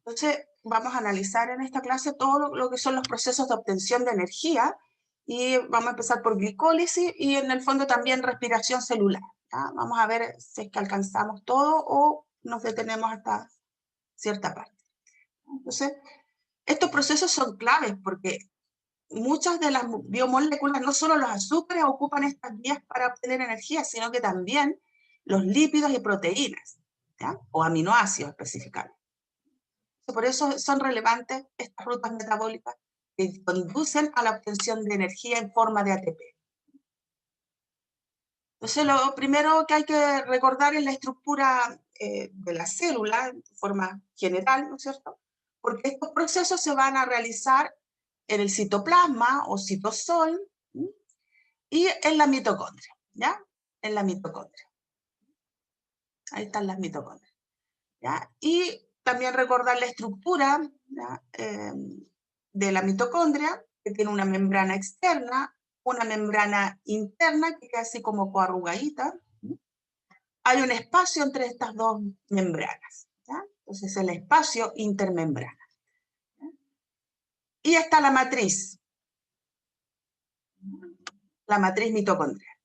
Entonces, vamos a analizar en esta clase todo lo que son los procesos de obtención de energía, y vamos a empezar por glicólisis y en el fondo también respiración celular. ¿Ya? Vamos a ver si es que alcanzamos todo o nos detenemos hasta cierta parte. Entonces, estos procesos son claves porque muchas de las biomoléculas, no solo los azúcares, ocupan estas vías para obtener energía, sino que también los lípidos y proteínas, ¿ya? O aminoácidos específicamente. Por eso son relevantes estas rutas metabólicas que conducen a la obtención de energía en forma de ATP. Entonces, lo primero que hay que recordar es la estructura de la célula, de forma general, ¿no es cierto? Porque estos procesos se van a realizar en el citoplasma o citosol, ¿sí? Y en la mitocondria, ¿ya? En la mitocondria. Ahí están las mitocondrias, ¿ya? Y también recordar la estructura, ¿ya? De la mitocondria, que tiene una membrana externa, una membrana interna, que queda así como coarrugadita. Hay un espacio entre estas dos membranas, ¿ya? Entonces el espacio intermembrana. ¿Ya? Y está la matriz mitocondrial.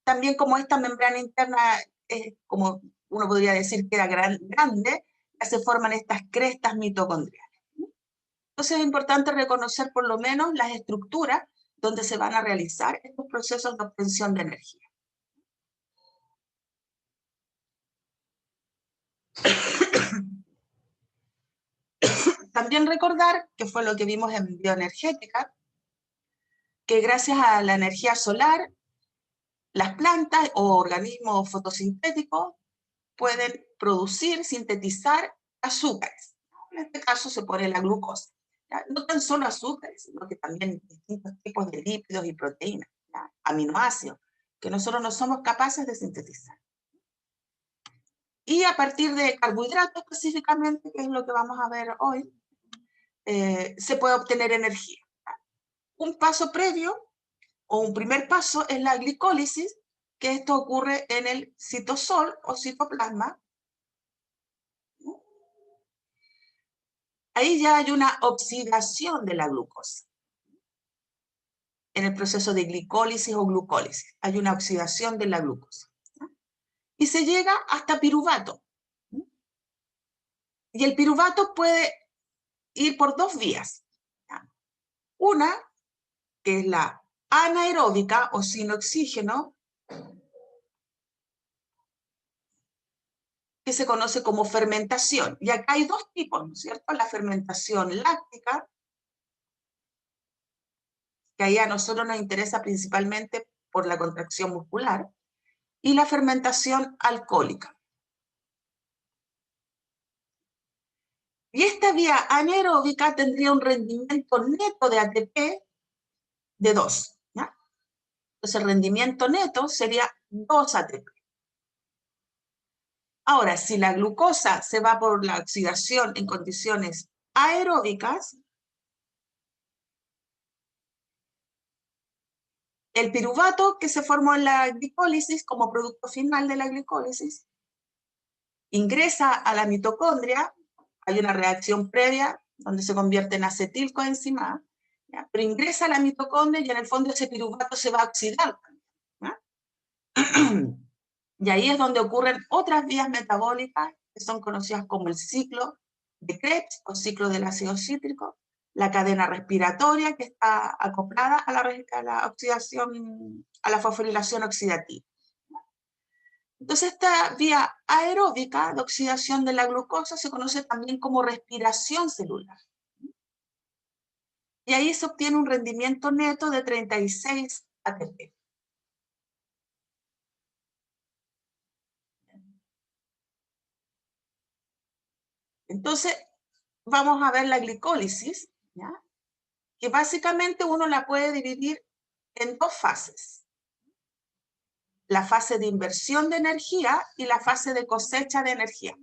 También como esta membrana interna es, como uno podría decir que era grande, se forman estas crestas mitocondriales. Entonces es importante reconocer por lo menos las estructuras donde se van a realizar estos procesos de obtención de energía. También recordar, que fue lo que vimos en bioenergética, que gracias a la energía solar, las plantas o organismos fotosintéticos pueden producir, sintetizar azúcares. En este caso se pone la glucosa. ¿Ya? No tan solo azúcares, sino que también distintos tipos de lípidos y proteínas, ¿ya? Aminoácidos, que nosotros no somos capaces de sintetizar. Y a partir de carbohidratos específicamente, que es lo que vamos a ver hoy, se puede obtener energía. Un paso previo, o un primer paso, es la glicólisis, que esto ocurre en el citosol o citoplasma. Ahí ya hay una oxidación de la glucosa. En el proceso de glicólisis o glucólisis, hay una oxidación de la glucosa. Y se llega hasta piruvato. Y el piruvato puede ir por dos vías. Una, que es la anaeróbica o sin oxígeno, que se conoce como fermentación. Y acá hay dos tipos, ¿no es cierto? La fermentación láctica, que ahí a nosotros nos interesa principalmente por la contracción muscular, y la fermentación alcohólica. Y esta vía anaeróbica tendría un rendimiento neto de ATP de 2. ¿Ya? Entonces el rendimiento neto sería 2 ATP. Ahora, si la glucosa se va por la oxidación en condiciones aeróbicas, el piruvato que se formó en la glicólisis como producto final de la glicólisis ingresa a la mitocondria, hay una reacción previa donde se convierte en acetilcoenzima, ¿ya? Pero ingresa a la mitocondria y en el fondo ese piruvato se va a oxidar. ¿Ya? Y ahí es donde ocurren otras vías metabólicas que son conocidas como el ciclo de Krebs o ciclo del ácido cítrico, la cadena respiratoria que está acoplada a la oxidación, a la fosforilación oxidativa. Entonces esta vía aeróbica de oxidación de la glucosa se conoce también como respiración celular. Y ahí se obtiene un rendimiento neto de 36 ATP. Entonces, vamos a ver la glicólisis, ¿ya? Que básicamente uno la puede dividir en dos fases. La fase de inversión de energía y la fase de cosecha de energía.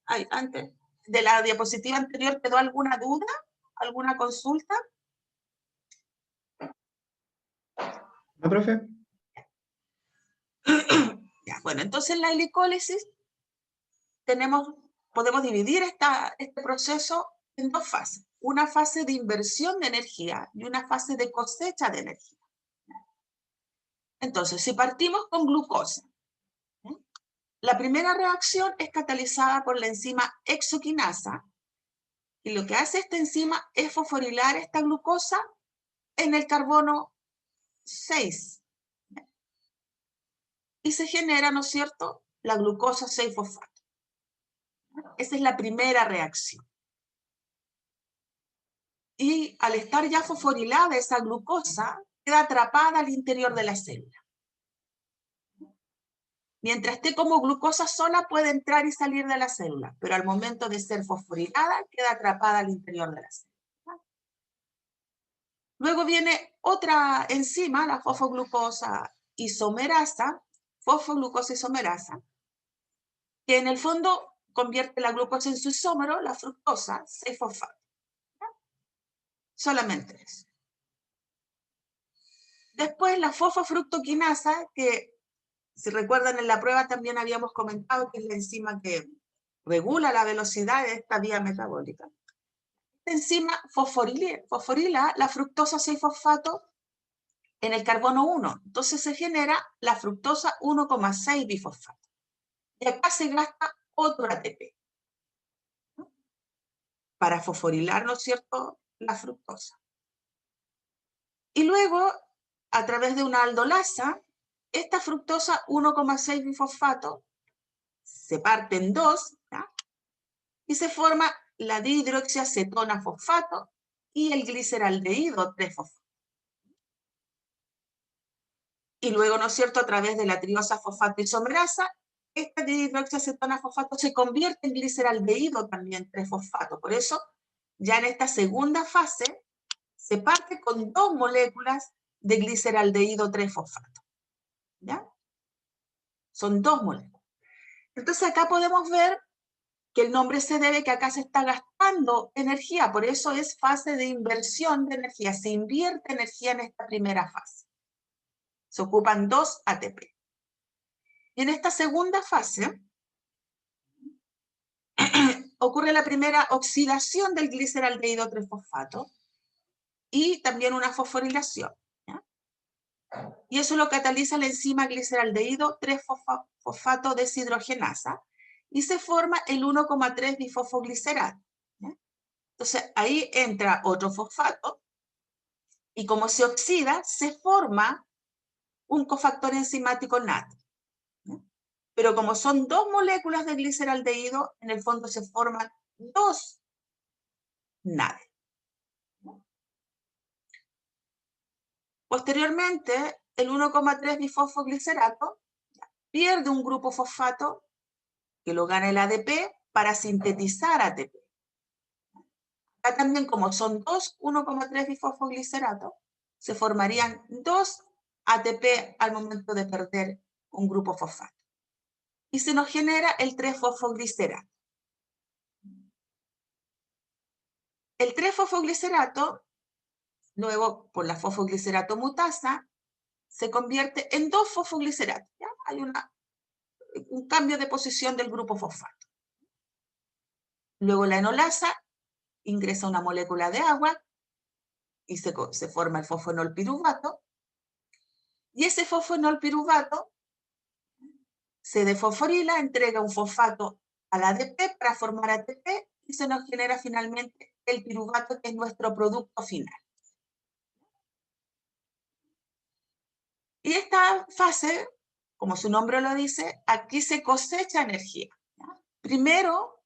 Ay, antes de la diapositiva anterior, ¿quedó alguna duda? ¿Alguna consulta? ¿No, profe? Ya, bueno, entonces en la glicólisis tenemos podemos dividir este proceso en dos fases. Una fase de inversión de energía y una fase de cosecha de energía. Entonces, si partimos con glucosa, la primera reacción es catalizada por la enzima exoquinasa, y lo que hace esta enzima es fosforilar esta glucosa en el carbono 6. Y se genera, ¿no es cierto?, la glucosa 6-fosfato. Esa es la primera reacción. Y al estar ya fosforilada esa glucosa, queda atrapada al interior de la célula. Mientras esté como glucosa sola, puede entrar y salir de la célula, pero al momento de ser fosforilada, queda atrapada al interior de la célula. Luego viene otra enzima, la fosfoglucosa isomerasa, que en el fondo convierte la glucosa en su isómero, la fructosa, 6-fosfato. Solamente eso. Después la fosfofructoquinasa, que si recuerdan en la prueba también habíamos comentado que es la enzima que regula la velocidad de esta vía metabólica. Esta enzima fosforila la fructosa 6-fosfato en el carbono 1. Entonces se genera la fructosa 1,6 bifosfato. Y acá se gasta otro ATP para fosforilar, ¿no es cierto?, la fructosa. Y luego, a través de una aldolasa, esta fructosa 1,6 bifosfato se parte en dos, ¿ya?, y se forma la dihidroxiacetona fosfato y el gliceraldehído 3-fosfato. Y luego, ¿no es cierto?, a través de la triosa fosfato isomerasa, esta dihidroxiacetona fosfato se convierte en gliceraldehído también 3-fosfato. Por eso, ya en esta segunda fase, se parte con 2 moléculas de gliceraldehído 3-fosfato. ¿Ya? Son 2 moléculas. Entonces acá podemos ver que el nombre se debe que acá se está gastando energía, por eso es fase de inversión de energía. Se invierte energía en esta primera fase. Se ocupan 2 ATP. Y en esta segunda fase ocurre la primera oxidación del gliceraldehído 3-fosfato y también una fosforilación. ¿Ya? Y eso lo cataliza la enzima gliceraldehído 3-fosfato deshidrogenasa y se forma el 1,3 bifosfoglicerato. ¿Ya? Entonces ahí entra otro fosfato y como se oxida, se forma un cofactor enzimático NAD. ¿Ya? Pero como son 2 moléculas de gliceraldehído, en el fondo se forman 2 NAD. Posteriormente, el 1,3 bifosfoglicerato pierde un grupo fosfato que lo gana el ADP para sintetizar ATP. Acá también, como son 2 1,3 bifosfoglicerato, se formarían 2 ATP al momento de perder un grupo fosfato. Y se nos genera el 3-fosfoglicerato. El 3-fosfoglicerato, luego por la fosfoglicerato mutasa, se convierte en 2-fosfoglicerato. ¿Ya? Hay un cambio de posición del grupo fosfato. Luego la enolasa ingresa una molécula de agua y se forma el fosfonolpiruvato. Y ese fosfonolpiruvato se defosforila, entrega un fosfato al ADP para formar ATP y se nos genera finalmente el piruvato, que es nuestro producto final. Y esta fase, como su nombre lo dice, aquí se cosecha energía. ¿Ya? Primero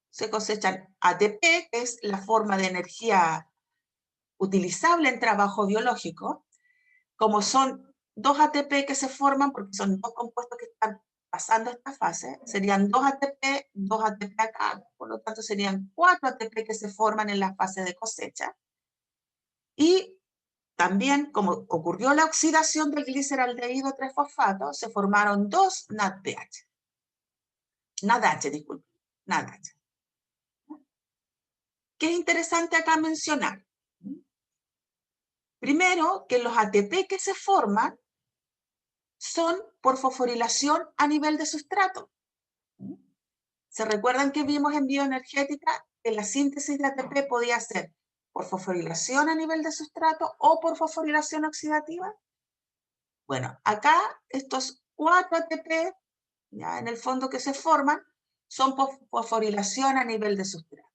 se cosechan ATP, que es la forma de energía utilizable en trabajo biológico. Como son 2 ATP que se forman, porque son 2 compuestos que están pasando esta fase, serían 2 ATP, 2 ATP acá, por lo tanto serían 4 ATP que se forman en la fase de cosecha. Y también, como ocurrió la oxidación del gliceraldehído 3-fosfato, se formaron 2 NADPH. NADH, disculpe, NADH. ¿Qué es interesante acá mencionar? Primero, que los ATP que se forman son por fosforilación a nivel de sustrato. ¿Se recuerdan que vimos en bioenergética que la síntesis de ATP podía ser por fosforilación a nivel de sustrato o por fosforilación oxidativa? Bueno, acá estos 4 ATP, ya en el fondo que se forman, son por fosforilación a nivel de sustrato.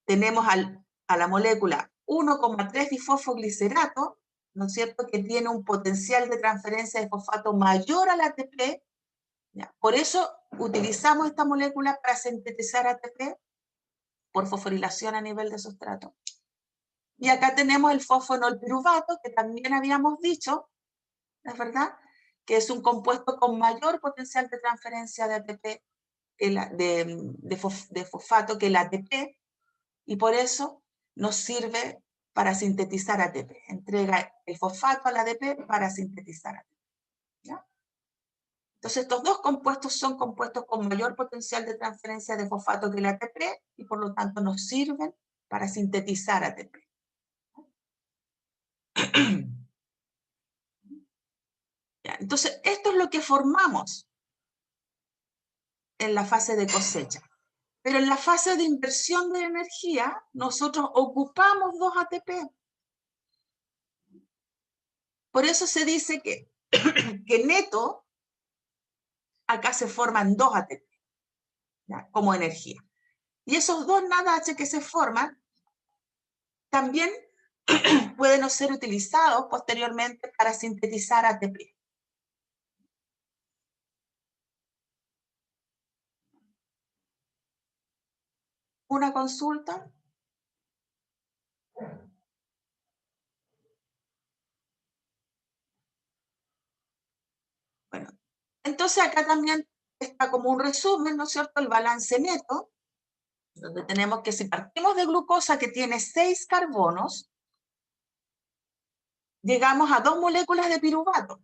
Tenemos a la molécula 1,3 difosfoglicerato, ¿no es cierto?, que tiene un potencial de transferencia de fosfato mayor al ATP. ¿Ya? Por eso utilizamos esta molécula para sintetizar ATP por fosforilación a nivel de sustrato. Y acá tenemos el fosfonolpiruvato, que también habíamos dicho, ¿es verdad?, que es un compuesto con mayor potencial de transferencia de ATP, de fosfato que el ATP, y por eso nos sirve para sintetizar ATP. Entrega el fosfato al ADP para sintetizar ATP. ¿Ya? Entonces, estos dos compuestos son compuestos con mayor potencial de transferencia de fosfato que el ATP y por lo tanto nos sirven para sintetizar ATP. ¿Ya? Entonces, esto es lo que formamos en la fase de cosecha. Pero en la fase de inversión de energía, nosotros ocupamos 2 ATP. Por eso se dice que, que neto, acá se forman 2 ATP, ¿ya?, como energía. Y esos 2 NADH que se forman, también pueden ser utilizados posteriormente para sintetizar ATP. ¿Una consulta? Bueno, entonces acá también está como un resumen, ¿no es cierto?, el balance neto, donde tenemos que si partimos de glucosa que tiene 6 carbonos, llegamos a 2 moléculas de piruvato.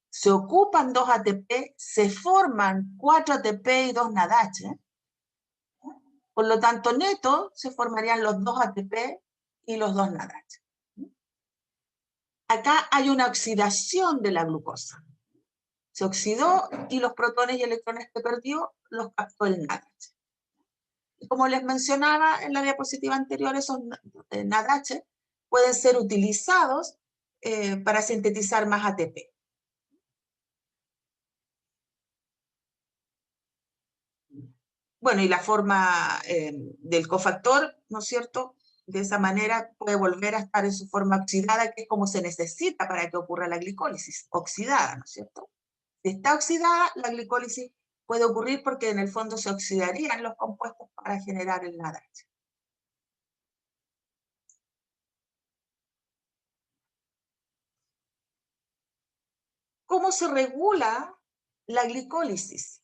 Se ocupan 2 ATP, se forman 4 ATP y 2 NADH. Por lo tanto, neto se formarían los 2 ATP y los 2 NADH. Acá hay una oxidación de la glucosa. Se oxidó y los protones y electrones que perdió los captó el NADH. Y como les mencionaba en la diapositiva anterior, esos NADH pueden ser utilizados para sintetizar más ATP. Bueno, y la forma del cofactor, ¿no es cierto?, de esa manera puede volver a estar en su forma oxidada, que es como se necesita para que ocurra la glicólisis, oxidada, ¿no es cierto? Si está oxidada, la glicólisis puede ocurrir porque en el fondo se oxidarían los compuestos para generar el NADH. ¿Cómo se regula la glicólisis?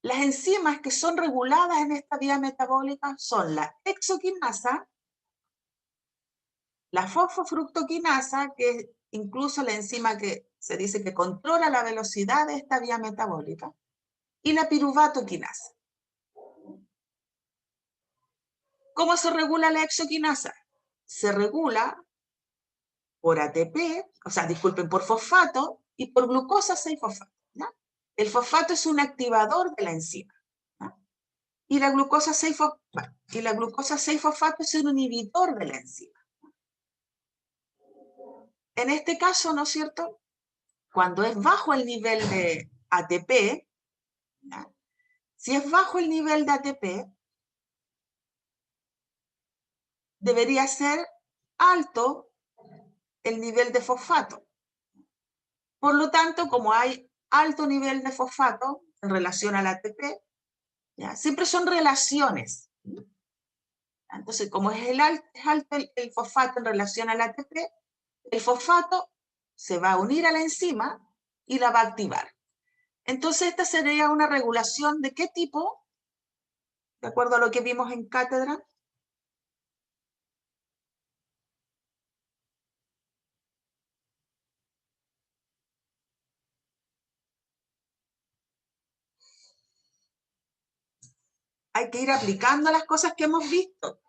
Las enzimas que son reguladas en esta vía metabólica son la hexoquinasa, la fosfofructoquinasa, que es incluso la enzima que se dice que controla la velocidad de esta vía metabólica, y la piruvatoquinasa. ¿Cómo se regula la hexoquinasa? Se regula por ATP, o sea, disculpen, por fosfato y por glucosa 6-fosfato. ¿Ya? El fosfato es un activador de la enzima. ¿Ya? Y la glucosa 6-fosfato es un inhibidor de la enzima. En este caso, ¿no es cierto?, cuando es bajo el nivel de ATP, ¿ya?, si es bajo el nivel de ATP, debería ser alto el nivel de fosfato. Por lo tanto, como hay alto nivel de fosfato en relación al ATP, ¿ya?, siempre son relaciones. Entonces, como es alto el fosfato en relación al ATP, el fosfato se va a unir a la enzima y la va a activar. Entonces, esta sería una regulación de qué tipo, de acuerdo a lo que vimos en cátedra. Hay que ir aplicando las cosas que hemos visto.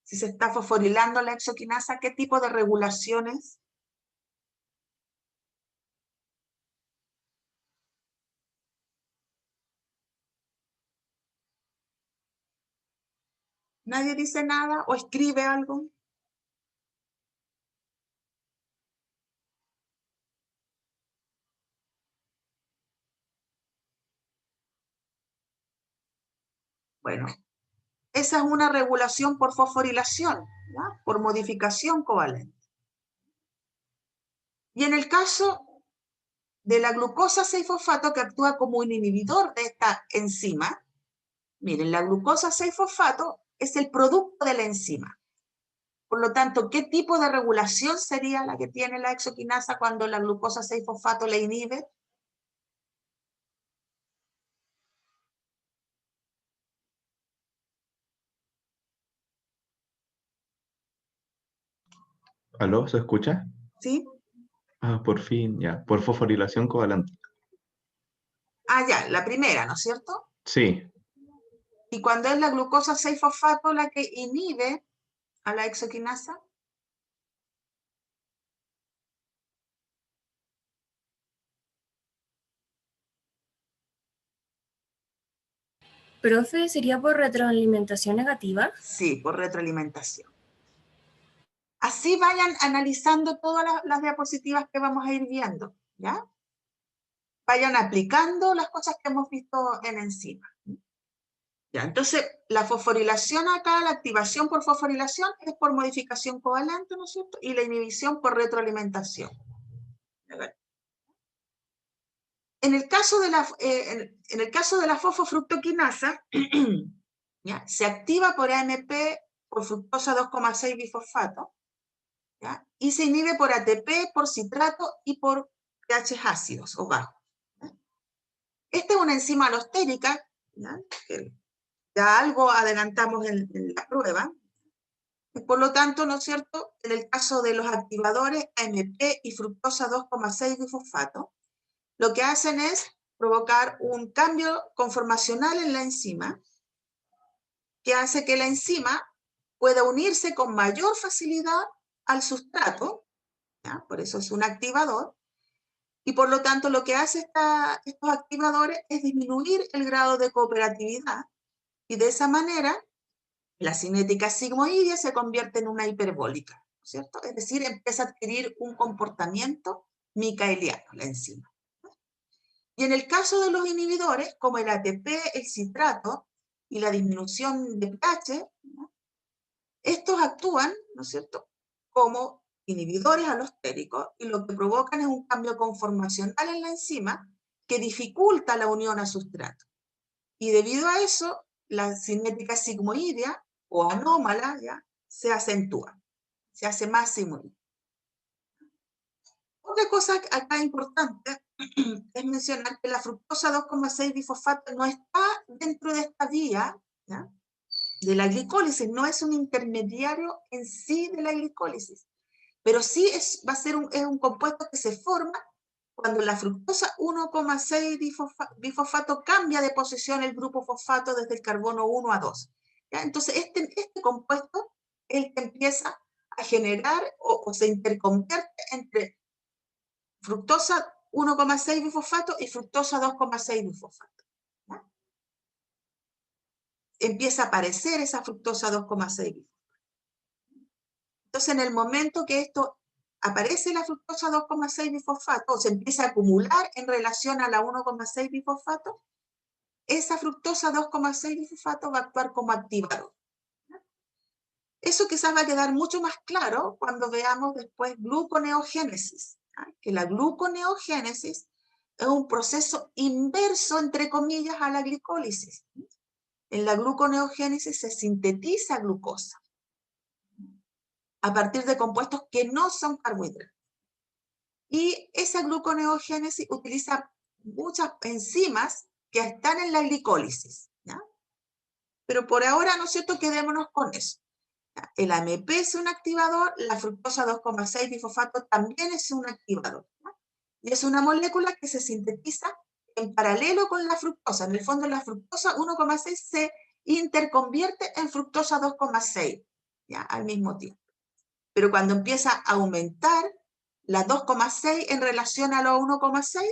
Si se está fosforilando la exoquinasa, ¿qué tipo de regulaciones? ¿Nadie dice nada o escribe algo? Bueno, esa es una regulación por fosforilación, ¿ya? Por modificación covalente. Y en el caso de la glucosa 6-fosfato, que actúa como un inhibidor de esta enzima, miren, la glucosa 6-fosfato es el producto de la enzima. Por lo tanto, ¿qué tipo de regulación sería la que tiene la exoquinasa cuando la glucosa 6-fosfato la inhibe? ¿Aló? ¿Se escucha? ¿Sí? Ah, por fin, ya. Por fosforilación covalente. Ah, ya, la primera, ¿no es cierto? Sí, Y cuando es la glucosa 6-fosfato la que inhibe a la exoquinasa, Profe, ¿sería por retroalimentación negativa? sí, por retroalimentación. Así vayan analizando todas las diapositivas que vamos a ir viendo, ¿ya? Vayan aplicando las cosas que hemos visto en enzima. Ya, entonces, la fosforilación acá, la activación por fosforilación es por modificación covalente, ¿no es cierto? Y la inhibición por retroalimentación. En el caso de la fosfofructoquinasa, ¿ya? Se activa por AMP por fructosa 2,6 bifosfato, ¿ya? Y se inhibe por ATP, por citrato y por pH ácidos o bajos. ¿Ya? Esta es una enzima alostérica, ¿ya? Que ya algo adelantamos en la prueba. Y por lo tanto, ¿no es cierto? En el caso de los activadores AMP y fructosa 2,6 bifosfato, lo que hacen es provocar un cambio conformacional en la enzima que hace que la enzima pueda unirse con mayor facilidad al sustrato, ¿ya? Por eso es un activador, y por lo tanto lo que hace estos activadores es disminuir el grado de cooperatividad, y de esa manera la cinética sigmoidea se convierte en una hiperbólica, ¿cierto? Es decir, empieza a adquirir un comportamiento micaeliano la enzima. Y en el caso de los inhibidores, como el ATP, el citrato y la disminución de pH, ¿no? Estos actúan, ¿no es cierto?, como inhibidores alostéricos y lo que provocan es un cambio conformacional en la enzima que dificulta la unión a sustrato. Y debido a eso, la cinética sigmoidea o anómala ya se acentúa, se hace más sigmoidea. Otra cosa acá importante es mencionar que la fructosa 2,6 bifosfato no está dentro de esta vía, ¿ya?, de la glicólisis, no es un intermediario en sí de la glicólisis, pero sí va a ser es un compuesto que se forma cuando la fructosa 1,6 bifosfato cambia de posición el grupo fosfato desde el carbono 1 a 2. ¿Ya? Entonces, este compuesto es el que empieza a generar o se interconvierte entre fructosa 1,6 bifosfato y fructosa 2,6 bifosfato. ¿Ya? Empieza a aparecer esa fructosa 2,6 bifosfato. Entonces, en el momento que esto aparece la fructosa 2,6 bifosfato, o se empieza a acumular en relación a la 1,6 bifosfato, esa fructosa 2,6 bifosfato va a actuar como activador. Eso quizás va a quedar mucho más claro cuando veamos después gluconeogénesis, ¿sí? Que la gluconeogénesis es un proceso inverso, entre comillas, a la glicólisis. En la gluconeogénesis se sintetiza glucosa a partir de compuestos que no son carbohidratos. Y esa gluconeogénesis utiliza muchas enzimas que están en la glicólisis, ¿ya? Pero por ahora, ¿no es cierto?, quedémonos con eso. ¿Ya? El AMP es un activador, la fructosa 2,6 bifosfato también es un activador, ¿ya? Y es una molécula que se sintetiza en paralelo con la fructosa. En el fondo, la fructosa 1,6 se interconvierte en fructosa 2,6. ¿ya? Al mismo tiempo. Pero cuando empieza a aumentar la 2,6 en relación a la 1,6,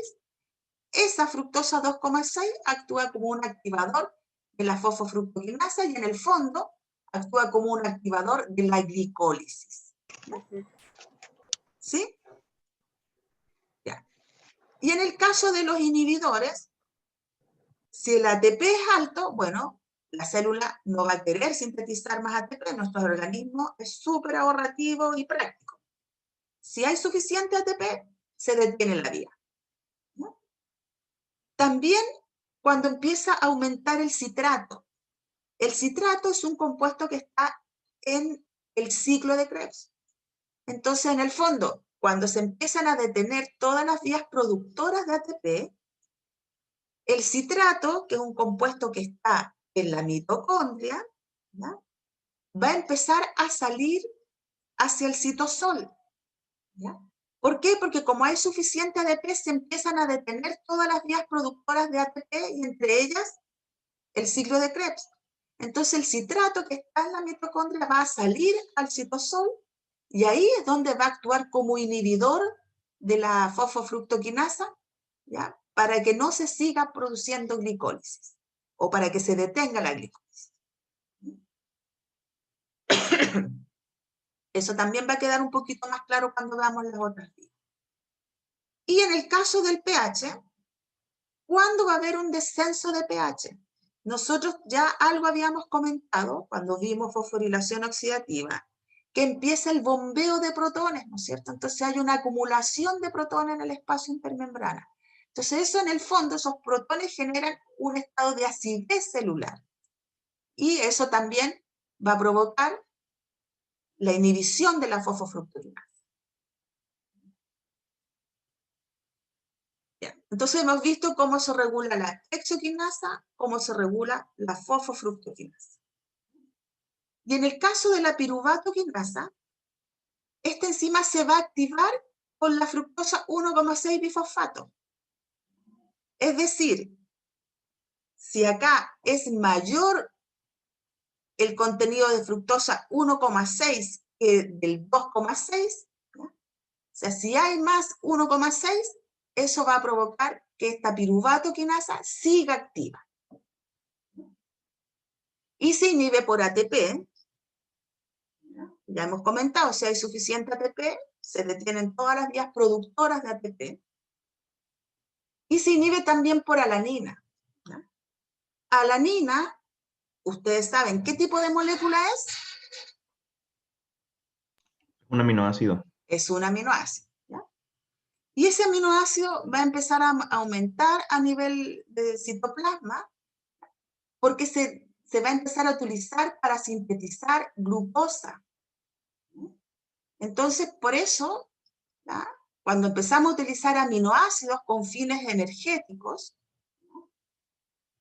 esa fructosa 2,6 actúa como un activador de la fosfofructoquinasa y en el fondo actúa como un activador de la glicólisis. ¿Sí? Ya. Y en el caso de los inhibidores, si el ATP es alto, bueno, la célula no va a querer sintetizar más ATP. Nuestro organismo es súper ahorrativo y práctico. Si hay suficiente ATP, se detiene la vía. ¿No? También cuando empieza a aumentar el citrato. El citrato es un compuesto que está en el ciclo de Krebs. Entonces, en el fondo, cuando se empiezan a detener todas las vías productoras de ATP, el citrato, que es un compuesto que está en la mitocondria, ¿ya? Va a empezar a salir hacia el citosol. ¿Ya? ¿Por qué? Porque como hay suficiente ATP, se empiezan a detener todas las vías productoras de ATP y entre ellas el ciclo de Krebs. Entonces el citrato que está en la mitocondria va a salir al citosol y ahí es donde va a actuar como inhibidor de la fosfofructoquinasa, ¿ya? Para que no se siga produciendo glicólisis o para que se detenga la glicólisis. Eso también va a quedar un poquito más claro cuando veamos las otras vías. Y en el caso del pH, ¿cuándo va a haber un descenso de pH? Nosotros ya algo habíamos comentado cuando vimos fosforilación oxidativa, que empieza el bombeo de protones, ¿no es cierto? Entonces hay una acumulación de protones en el espacio intermembrana. Entonces eso en el fondo, esos protones generan un estado de acidez celular. Y eso también va a provocar la inhibición de la fosfofructoquinasa. Entonces hemos visto cómo se regula la hexoquinasa, cómo se regula la fosfofructoquinasa. Y en el caso de la piruvatoquinasa, esta enzima se va a activar con la fructosa 1,6 bifosfato. Es decir, si acá es mayor el contenido de fructosa 1,6 que del 2,6, o sea, si hay más 1,6, eso va a provocar que esta piruvatoquinasa siga activa. Y se inhibe por ATP. Ya hemos comentado, si hay suficiente ATP, se detienen todas las vías productoras de ATP. Y se inhibe también por alanina. ¿Ya? Alanina, ustedes saben, ¿qué tipo de molécula es? Un aminoácido. Es un aminoácido. ¿Ya? Y ese aminoácido va a empezar a aumentar a nivel de citoplasma porque se va a empezar a utilizar para sintetizar glucosa. Entonces, por eso, ¿ya? Cuando empezamos a utilizar aminoácidos con fines energéticos, ¿no?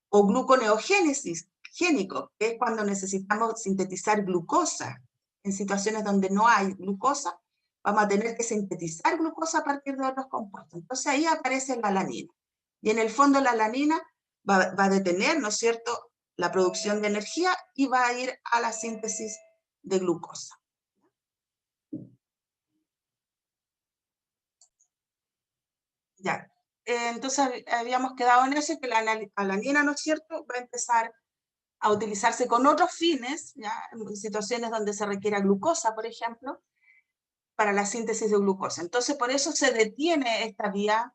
O gluconeogénesis génico, que es cuando necesitamos sintetizar glucosa, en situaciones donde no hay glucosa, vamos a tener que sintetizar glucosa a partir de otros compuestos. Entonces ahí aparece la alanina. Y en el fondo la alanina va a detener, ¿no es cierto?, la producción de energía y va a ir a la síntesis de glucosa. Ya. Entonces habíamos quedado en eso, que la alanina, ¿no es cierto?, va a empezar a utilizarse con otros fines, ¿ya? En situaciones donde se requiera glucosa, por ejemplo, para la síntesis de glucosa. Entonces, por eso se detiene esta vía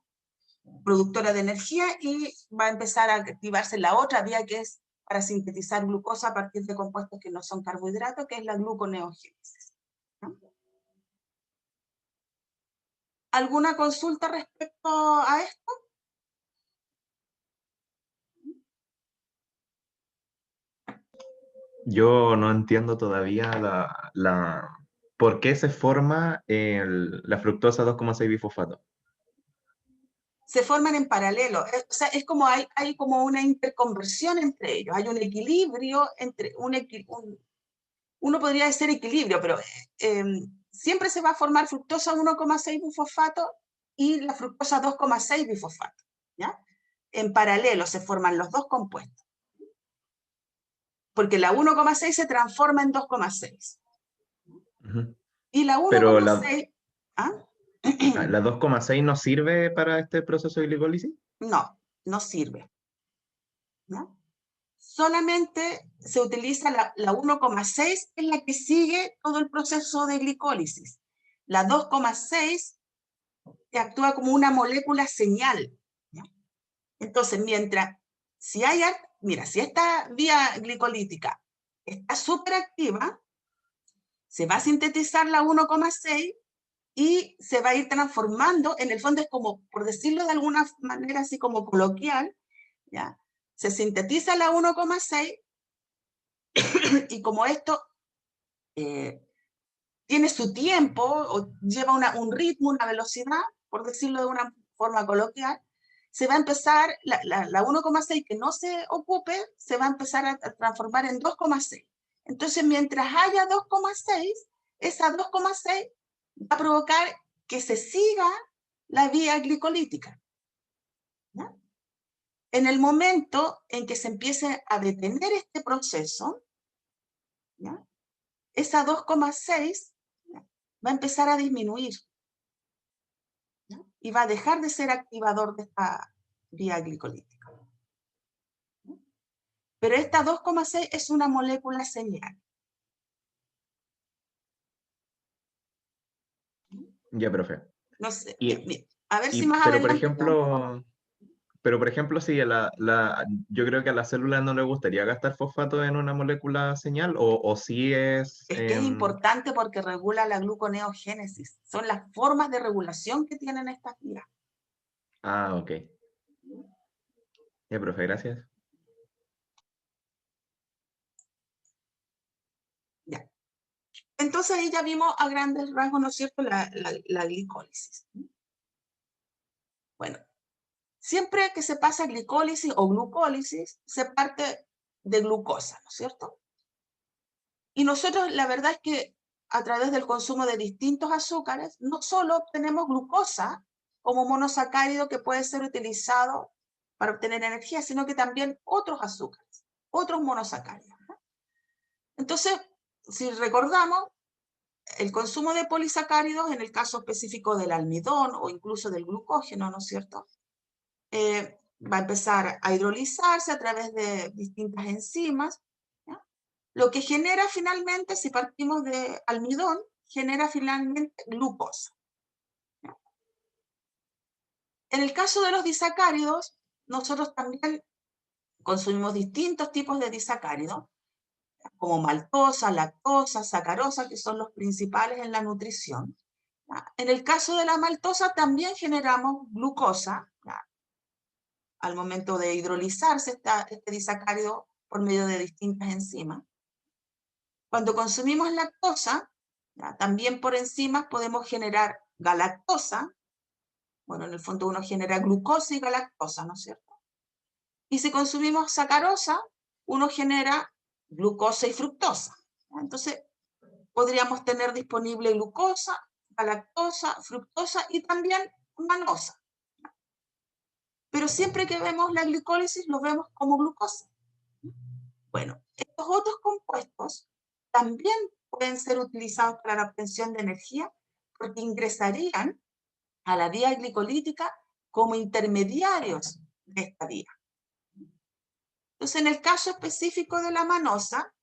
productora de energía y va a empezar a activarse la otra vía, que es para sintetizar glucosa a partir de compuestos que no son carbohidratos, que es la gluconeogénesis. ¿No? ¿Alguna consulta respecto a esto? Yo no entiendo todavía por qué se forma la fructosa 2,6 bifosfato. Se forman en paralelo, o sea, es como hay como una interconversión entre ellos, hay un equilibrio entre uno podría decir equilibrio, pero siempre se va a formar fructosa 1,6 bifosfato y la fructosa 2,6 bifosfato, ¿ya? En paralelo se forman los dos compuestos, porque la 1,6 se transforma en 2,6. Ujú. Y la Pero 1,6, ¿ah? la 2,6 no sirve para este proceso de glicólisis. No, no sirve, ¿no? Solamente se utiliza la 1,6, es la que sigue todo el proceso de glicólisis. La 2,6 actúa como una molécula señal, ¿no? Entonces, si esta vía glicolítica está súper activa, se va a sintetizar la 1,6 y se va a ir transformando, en el fondo es como, por decirlo de alguna manera así como coloquial, ¿ya? Se sintetiza la 1,6 y como esto tiene su tiempo, o lleva un ritmo, una velocidad, por decirlo de una forma coloquial, se va a empezar, la 1,6 que no se ocupe, se va a empezar a transformar en 2,6. Entonces, mientras haya 2,6, esa 2,6 va a provocar que se siga la vía glicolítica, ¿no? En el momento en que se empiece a detener este proceso, ¿no?, esa 2,6 va a empezar a disminuir, ¿no?, y va a dejar de ser activador de esta vía glicolítica, ¿no? Pero esta 2,6 es una molécula señal. Ya, profe. No sé, Y, a ver si más pero por adelante podemos... ejemplo, si yo creo que a la célula no le gustaría gastar fosfato en una molécula señal, o si es... Es que es importante porque regula la gluconeogénesis. Son las formas de regulación que tienen estas vías. Ah, ok. Ya, profe, gracias. Ya. Entonces ahí ya vimos a grandes rasgos, ¿no es cierto?, la glicólisis. Bueno, siempre que se pasa glicólisis o glucólisis, se parte de glucosa, ¿no es cierto? Y nosotros, la verdad es que a través del consumo de distintos azúcares, no solo obtenemos glucosa como monosacárido que puede ser utilizado para obtener energía, sino que también otros azúcares, otros monosacáridos, ¿no? Entonces, si recordamos, el consumo de polisacáridos, en el caso específico del almidón o incluso del glucógeno, ¿no es cierto?, va a empezar a hidrolizarse a través de distintas enzimas, ¿ya? Lo que genera finalmente, si partimos de almidón, genera finalmente glucosa, ¿ya? En el caso de los disacáridos, nosotros también consumimos distintos tipos de disacáridos, como maltosa, lactosa, sacarosa, que son los principales en la nutrición, ¿ya? En el caso de la maltosa también generamos glucosa, ¿ya?, al momento de hidrolizarse este disacárido por medio de distintas enzimas. Cuando consumimos lactosa, ¿ya?, también por enzimas podemos generar galactosa. Bueno, en el fondo uno genera glucosa y galactosa, ¿no es cierto? Y si consumimos sacarosa, uno genera glucosa y fructosa, ¿ya? Entonces, podríamos tener disponible glucosa, galactosa, fructosa y también manosa. Pero siempre que vemos la glicólisis, lo vemos como glucosa. Bueno, estos otros compuestos también pueden ser utilizados para la obtención de energía porque ingresarían a la vía glicolítica como intermediarios de esta vía. Entonces, en el caso específico de la manosa,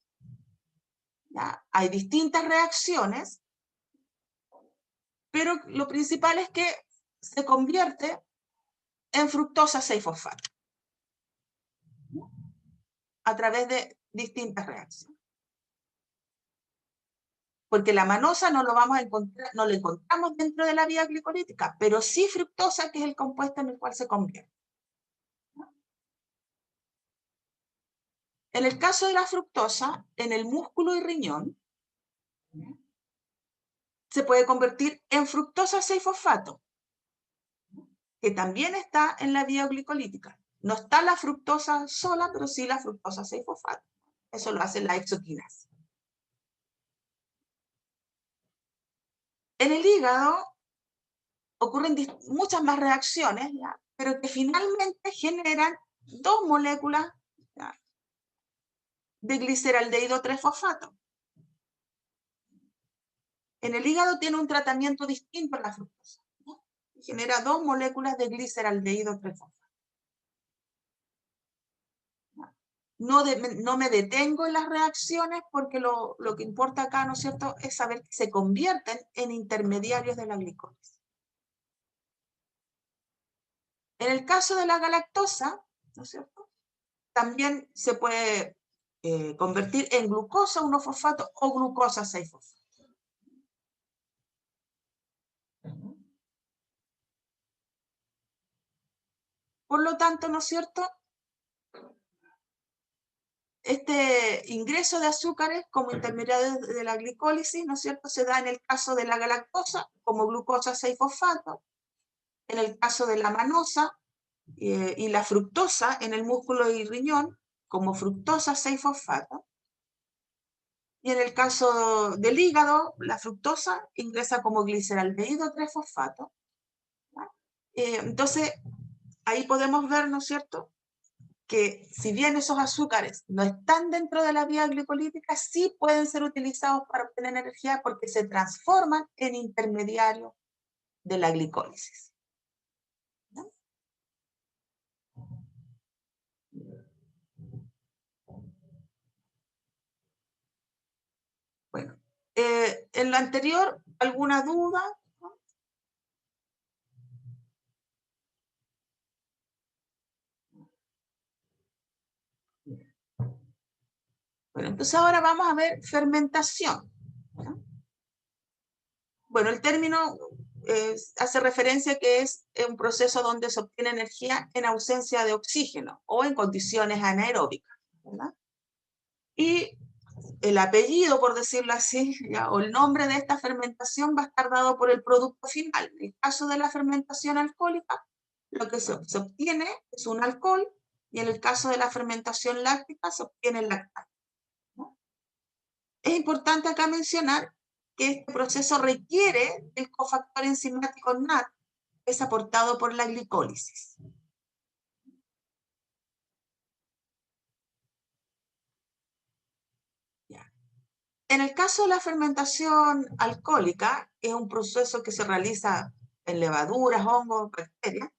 ¿ya?, hay distintas reacciones, pero lo principal es que se convierte en fructosa 6-fosfato a través de distintas reacciones. Porque la manosa no lo vamos a encontrar, no lo encontramos dentro de la vía glicolítica, pero sí fructosa, que es el compuesto en el cual se convierte. En el caso de la fructosa, en el músculo y riñón, se puede convertir en fructosa 6-fosfato, que también está en la vía glicolítica. No está la fructosa sola, pero sí la fructosa 6-fosfato. Eso lo hace la hexoquinasa. En el hígado ocurren muchas más reacciones, ¿ya?, pero que finalmente generan dos moléculas, ¿ya?, de gliceraldehído 3-fosfato. En el hígado tiene un tratamiento distinto a la fructosa, ¿no? Genera 2 moléculas de gliceraldehído 3-fosfato. No me detengo en las reacciones porque lo que importa acá, ¿no es cierto?, es saber que se convierten en intermediarios de la glicólisis. En el caso de la galactosa, ¿no es cierto?, también se puede convertir en glucosa 1-fosfato o glucosa 6-fosfato. Por lo tanto, ¿no es cierto?, este ingreso de azúcares como intermediarios de la glicólisis, ¿no es cierto?, se da en el caso de la galactosa como glucosa 6-fosfato, en el caso de la manosa y la fructosa en el músculo y riñón como fructosa 6-fosfato, y en el caso del hígado, la fructosa ingresa como gliceraldehído 3-fosfato. Entonces, ahí podemos ver, ¿no es cierto?, que si bien esos azúcares no están dentro de la vía glicolítica, sí pueden ser utilizados para obtener energía porque se transforman en intermediarios de la glicólisis. ¿No? Bueno, en lo anterior, ¿alguna duda? Bueno, entonces ahora vamos a ver fermentación, ¿no? Bueno, el término hace referencia a que es un proceso donde se obtiene energía en ausencia de oxígeno o en condiciones anaeróbicas, ¿verdad? Y el apellido, por decirlo así, ¿ya?, o el nombre de esta fermentación va a estar dado por el producto final. En el caso de la fermentación alcohólica, lo que se obtiene es un alcohol, y en el caso de la fermentación láctica se obtiene el lactato, ¿no? Es importante acá mencionar que este proceso requiere del cofactor enzimático NAD, que es aportado por la glicólisis. Ya. En el caso de la fermentación alcohólica, es un proceso que se realiza en levaduras, hongos, bacterias.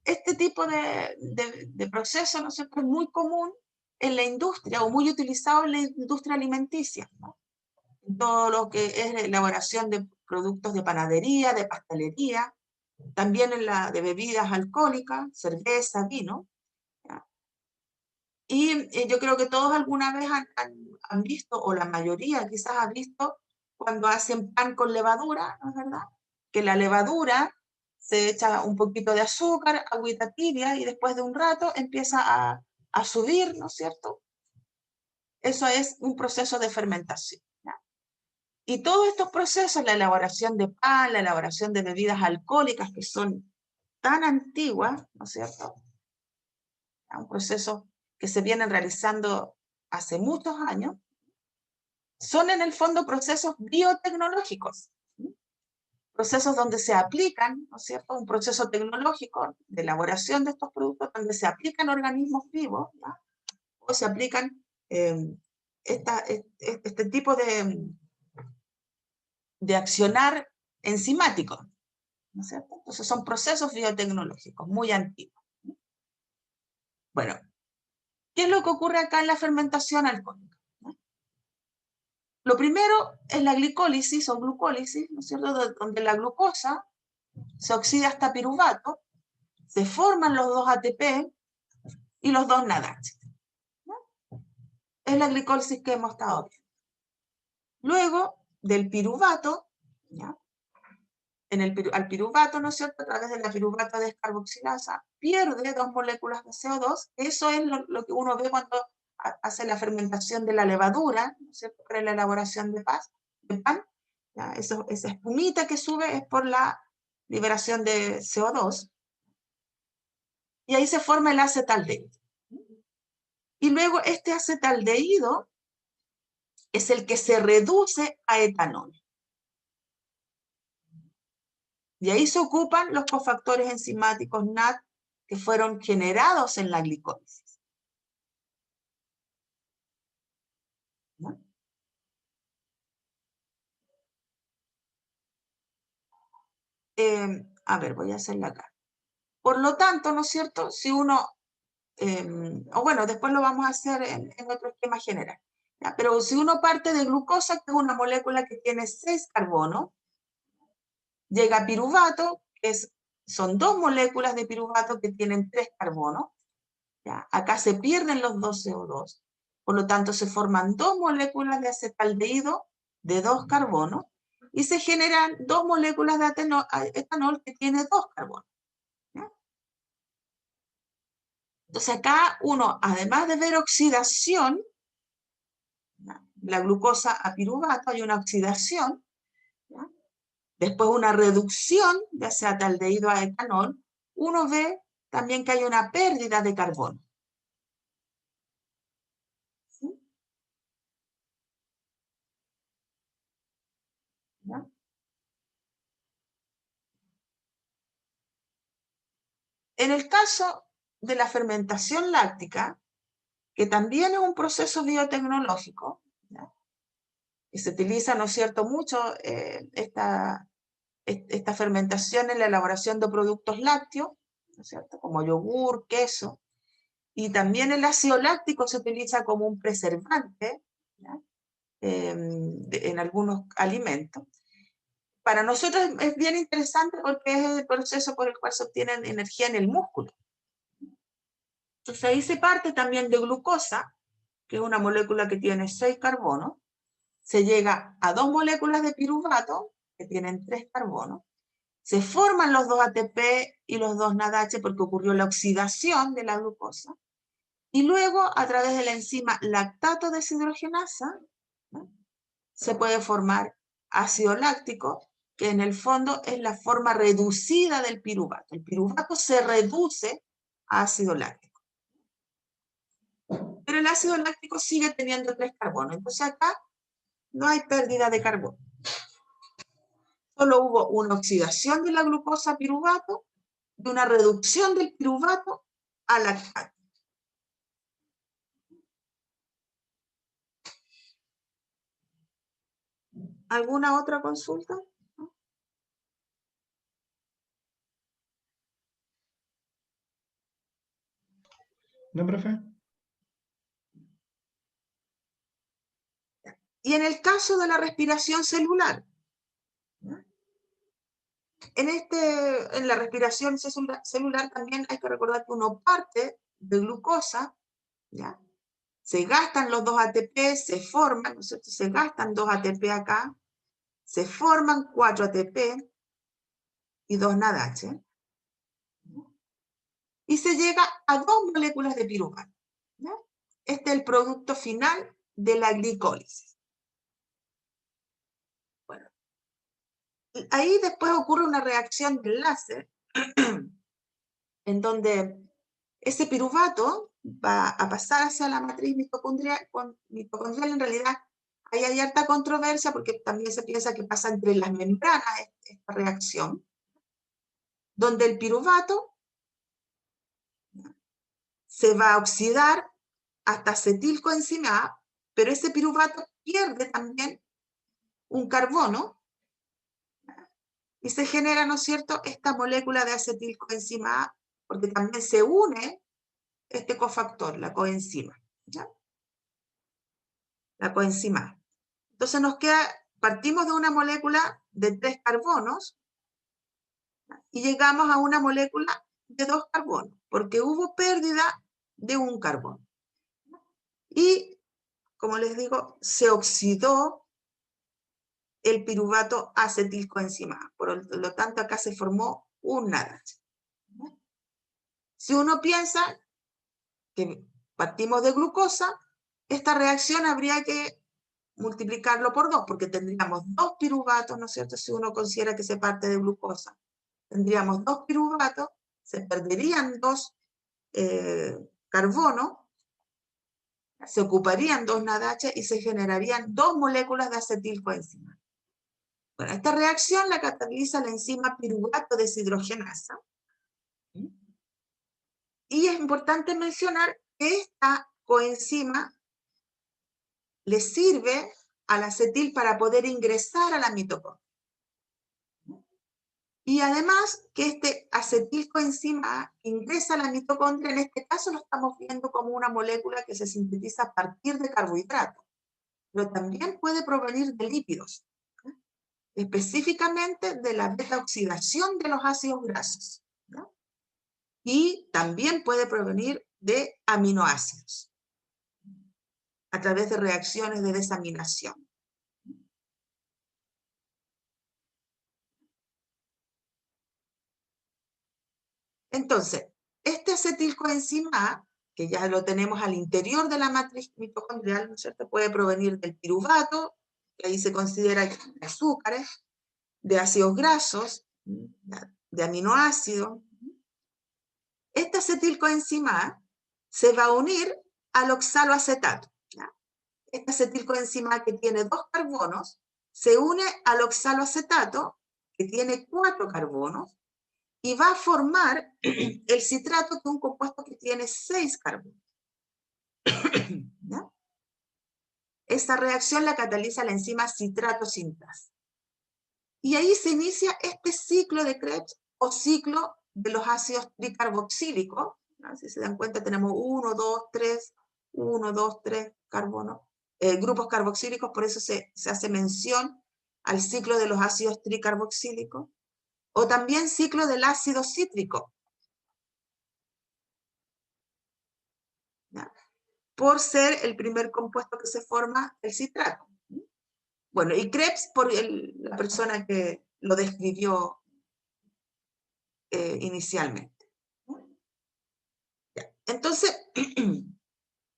Este tipo de proceso, ¿no es cierto?, es muy común en la industria o muy utilizado en la industria alimenticia, ¿no? En todo lo que es la elaboración de productos de panadería, de pastelería, también en la de bebidas alcohólicas, cerveza, vino, ¿ya? Y yo creo que todos alguna vez han visto, o la mayoría quizás ha visto, cuando hacen pan con levadura, ¿no es verdad?, que la levadura se echa un poquito de azúcar, agüita tibia, y después de un rato empieza a subir, ¿no es cierto? Eso es un proceso de fermentación, ¿ya? Y todos estos procesos, la elaboración de pan, la elaboración de bebidas alcohólicas que son tan antiguas, ¿no es cierto?, un proceso que se vienen realizando hace muchos años, son en el fondo procesos biotecnológicos, ¿sí? Procesos donde se aplican, ¿no es cierto?, un proceso tecnológico de elaboración de estos productos donde se aplican organismos vivos, ¿ya?, o se aplican este tipo de accionar enzimático, ¿no es cierto? Entonces son procesos biotecnológicos muy antiguos. Bueno, ¿qué es lo que ocurre acá en la fermentación alcohólica? Lo primero es la glicólisis o glucólisis, ¿no es cierto?, donde la glucosa se oxida hasta piruvato, se forman los 2 ATP y los 2 NADH, ¿no? Es la glicólisis que hemos estado viendo. Luego del piruvato, ¿ya?, al piruvato, ¿no es cierto?, a través de la piruvato descarboxilasa, pierde 2 moléculas de CO2. Eso es lo que uno ve cuando hace la fermentación de la levadura, ¿no es cierto?, para la elaboración de pan. ¿Ya? Esa espumita que sube es por la liberación de CO2. Y ahí se forma el acetaldehído. Y luego este acetaldehído es el que se reduce a etanol. Y ahí se ocupan los cofactores enzimáticos NAD que fueron generados en la glicólisis, ¿no? a ver, voy a hacerla acá. Por lo tanto, ¿no es cierto? Si uno, o bueno, después lo vamos a hacer en otro esquema general. ¿Ya? Pero si uno parte de glucosa, que es una molécula que tiene 6 carbonos, llega a piruvato, que son 2 moléculas de piruvato que tienen 3 carbonos. ¿Ya? Acá se pierden los 2 CO2. Por lo tanto, se forman 2 moléculas de acetaldehído de 2 carbonos y se generan 2 moléculas de etanol que tiene 2 carbonos. ¿Ya? Entonces acá uno, además de ver oxidación, ¿ya? La glucosa a piruvato, hay una oxidación, ¿ya? Después una reducción de acetaldehído a etanol, uno ve también que hay una pérdida de carbono. ¿Sí? ¿Ya? En el caso de la fermentación láctica, que también es un proceso biotecnológico, ¿ya? Y se utiliza, ¿no es cierto?, mucho esta fermentación en la elaboración de productos lácteos, ¿no es cierto?, como yogur, queso, y también el ácido láctico se utiliza como un preservante, ¿ya? En algunos alimentos. Para nosotros es bien interesante porque es el proceso por el cual se obtiene energía en el músculo. Entonces ahí se parte también de glucosa, que es una molécula que tiene 6 carbonos, se llega a 2 moléculas de piruvato, que tienen 3 carbonos, se forman los 2 ATP y los 2 NADH porque ocurrió la oxidación de la glucosa, y luego a través de la enzima lactato deshidrogenasa, ¿no?, se puede formar ácido láctico, que en el fondo es la forma reducida del piruvato. El piruvato se reduce a ácido láctico. Pero el ácido láctico sigue teniendo 3 carbonos, entonces acá no hay pérdida de carbono. Solo hubo una oxidación de la glucosa a piruvato y una reducción del piruvato a lactato. ¿Alguna otra consulta? ¿No, profe? Y en el caso de la respiración celular, en la respiración celular también hay que recordar que uno parte de glucosa, ¿ya? Se gastan los 2 ATP, se forman, ¿no es cierto? Se gastan 2 ATP acá, se forman 4 ATP y 2 NADH, y se llega a 2 moléculas de piruvato, ¿ya? Este es el producto final de la glicólisis. Bueno, ahí después ocurre una reacción de enlace en donde ese piruvato va a pasar hacia la matriz mitocondrial. En realidad ahí hay harta controversia porque también se piensa que pasa entre las membranas esta reacción, donde el piruvato se va a oxidar hasta acetilcoenzima A, pero ese piruvato pierde también un carbono y se genera, ¿no es cierto?, esta molécula de acetilcoenzima A, porque también se une este cofactor, la coenzima, ¿ya? La coenzima A. Entonces nos queda, partimos de una molécula de 3 carbonos y llegamos a una molécula de 2 carbonos, porque hubo pérdida de un carbono. Y, como les digo, se oxidó el piruvato acetilcoenzima A. Por lo tanto, acá se formó un NADH. Si uno piensa que partimos de glucosa, esta reacción habría que multiplicarlo por 2, porque tendríamos 2 piruvatos, ¿no es cierto?, si uno considera que se parte de glucosa. Tendríamos 2 piruvatos, se perderían 2 carbonos, se ocuparían 2 NADH y se generarían 2 moléculas de acetilcoenzima. Bueno, esta reacción la cataliza la enzima piruvato deshidrogenasa. Y es importante mencionar que esta coenzima le sirve al acetil para poder ingresar a la mitocondria. Y además que este acetilcoenzima A ingresa a la mitocondria, en este caso lo estamos viendo como una molécula que se sintetiza a partir de carbohidratos, pero también puede provenir de lípidos, ¿no? Específicamente de la beta-oxidación de los ácidos grasos, ¿no? Y también puede provenir de aminoácidos, a través de reacciones de desaminación. Entonces, este acetilcoenzima A, que ya lo tenemos al interior de la matriz mitocondrial, ¿no es cierto?, puede provenir del piruvato, que ahí se considera de azúcares, de ácidos grasos, de aminoácidos. Este acetilcoenzima A se va a unir al oxaloacetato. Este acetilcoenzima A, que tiene 2 carbonos, se une al oxaloacetato, que tiene 4 carbonos, y va a formar el citrato, que es un compuesto que tiene 6 carbonos. ¿Ya? Esta reacción la cataliza la enzima citrato sintasa. Y ahí se inicia este ciclo de Krebs, o ciclo de los ácidos tricarboxílicos. ¿No? Si se dan cuenta, tenemos 1, 2, 3, 1, 2, 3 carbonos, grupos carboxílicos, por eso se hace mención al ciclo de los ácidos tricarboxílicos. O también ciclo del ácido cítrico, ¿ya? Por ser el primer compuesto que se forma el citrato. Bueno, y Krebs por la persona que lo describió inicialmente. ¿Ya? Entonces,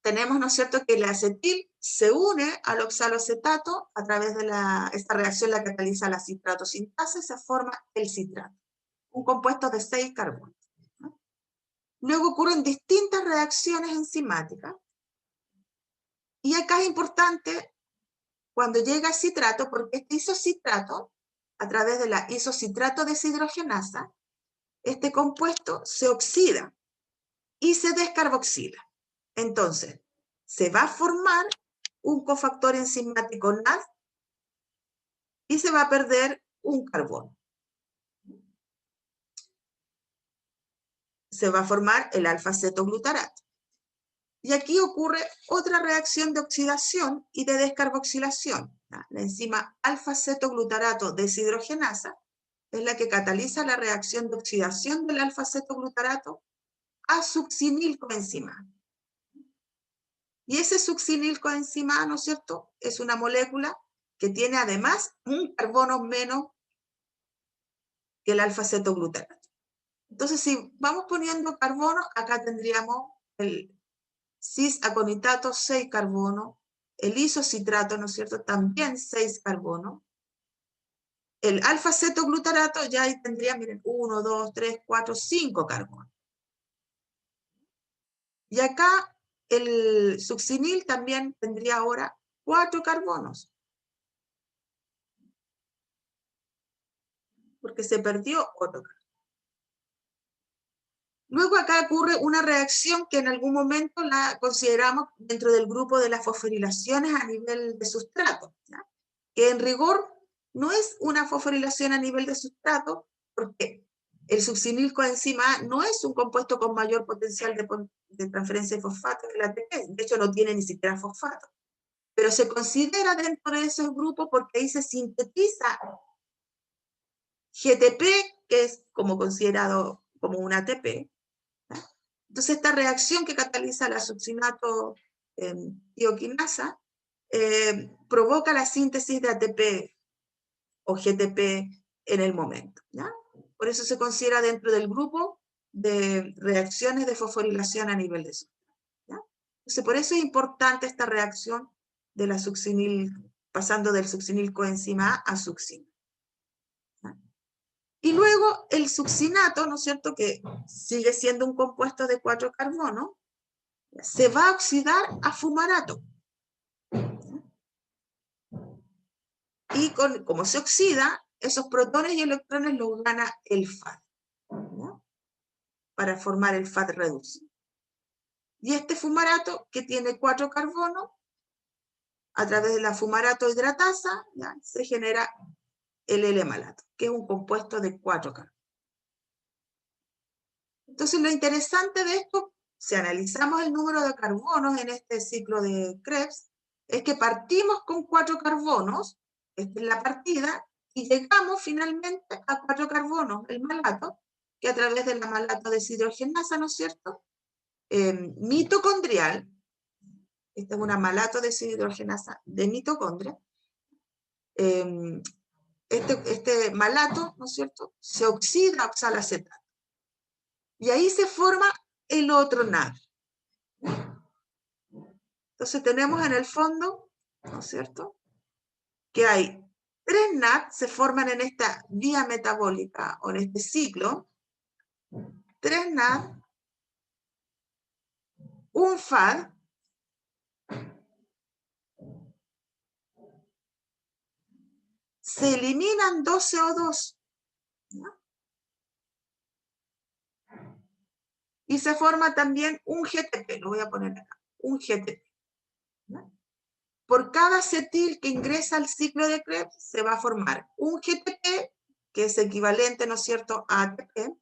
tenemos, ¿no es cierto?, que el acetil se une al oxaloacetato a través de esta reacción, la que cataliza la citrato sintasa, se forma el citrato, un compuesto de 6 carbonos. ¿No? Luego ocurren distintas reacciones enzimáticas, y acá es importante cuando llega el citrato, porque este isocitrato, a través de la isocitrato deshidrogenasa, este compuesto se oxida y se descarboxila. Entonces, se va a formar un cofactor enzimático NAD y se va a perder un carbono. Se va a formar el alfa-cetoglutarato. Y aquí ocurre otra reacción de oxidación y de descarboxilación. La enzima alfa-cetoglutarato deshidrogenasa es la que cataliza la reacción de oxidación del alfa-cetoglutarato a succinilcoenzima A. Y ese succinilcoenzima A, ¿no es cierto?, es una molécula que tiene además un carbono menos que el alfa-cetoglutarato. Entonces, si vamos poniendo carbonos, acá tendríamos el cis-aconitato, 6 carbonos, el isocitrato, ¿no es cierto?, también 6 carbonos. El alfa-cetoglutarato ya ahí tendría, miren, 1, 2, 3, 4, 5 carbonos. Y acá el succinil también tendría ahora 4 carbonos, porque se perdió otro carbono. Luego acá ocurre una reacción que en algún momento la consideramos dentro del grupo de las fosforilaciones a nivel de sustrato, ¿ya? Que en rigor no es una fosforilación a nivel de sustrato, porque el succinilcoenzima A no es un compuesto con mayor potencial de transferencia de fosfato que la ATP, de hecho no tiene ni siquiera fosfato, pero se considera dentro de esos grupos porque ahí se sintetiza GTP, que es como considerado como un ATP. Entonces esta reacción que cataliza la succinato tioquinasa provoca la síntesis de ATP o GTP en el momento, ¿ya? Por eso se considera dentro del grupo de reacciones de fosforilación a nivel de sustrato, ¿ya? Entonces por eso es importante esta reacción de la succinil, pasando del succinilcoenzima A succina. Y luego el succinato, ¿no es cierto?, que sigue siendo un compuesto de 4 carbonos, se va a oxidar a fumarato. Y como se oxida, esos protones y electrones los gana el FAD, ¿no?, para formar el FAD reducido. Y este fumarato, que tiene 4 carbonos, a través de la fumarato hidratasa, ¿ya?, se genera el L-malato, que es un compuesto de 4 carbonos. Entonces, lo interesante de esto, si analizamos el número de carbonos en este ciclo de Krebs, es que partimos con 4 carbonos, esta es la partida, y llegamos finalmente a 4 carbonos, el malato, que a través de la malato deshidrogenasa, ¿no es cierto? Mitocondrial, esta es una malato deshidrogenasa de mitocondria, este malato, ¿no es cierto?, se oxida a oxalacetato. Y ahí se forma el otro NAD. Entonces tenemos en el fondo, ¿no es cierto?, que hay 3 NAD, se forman en esta vía metabólica, o en este ciclo, 3 NAD, un FAD, se eliminan 2 CO2, ¿no?, y se forma también un GTP, lo voy a poner acá, un GTP, ¿no? Por cada acetil que ingresa al ciclo de Krebs, se va a formar un GTP, que es equivalente, ¿no es cierto?, a ATP.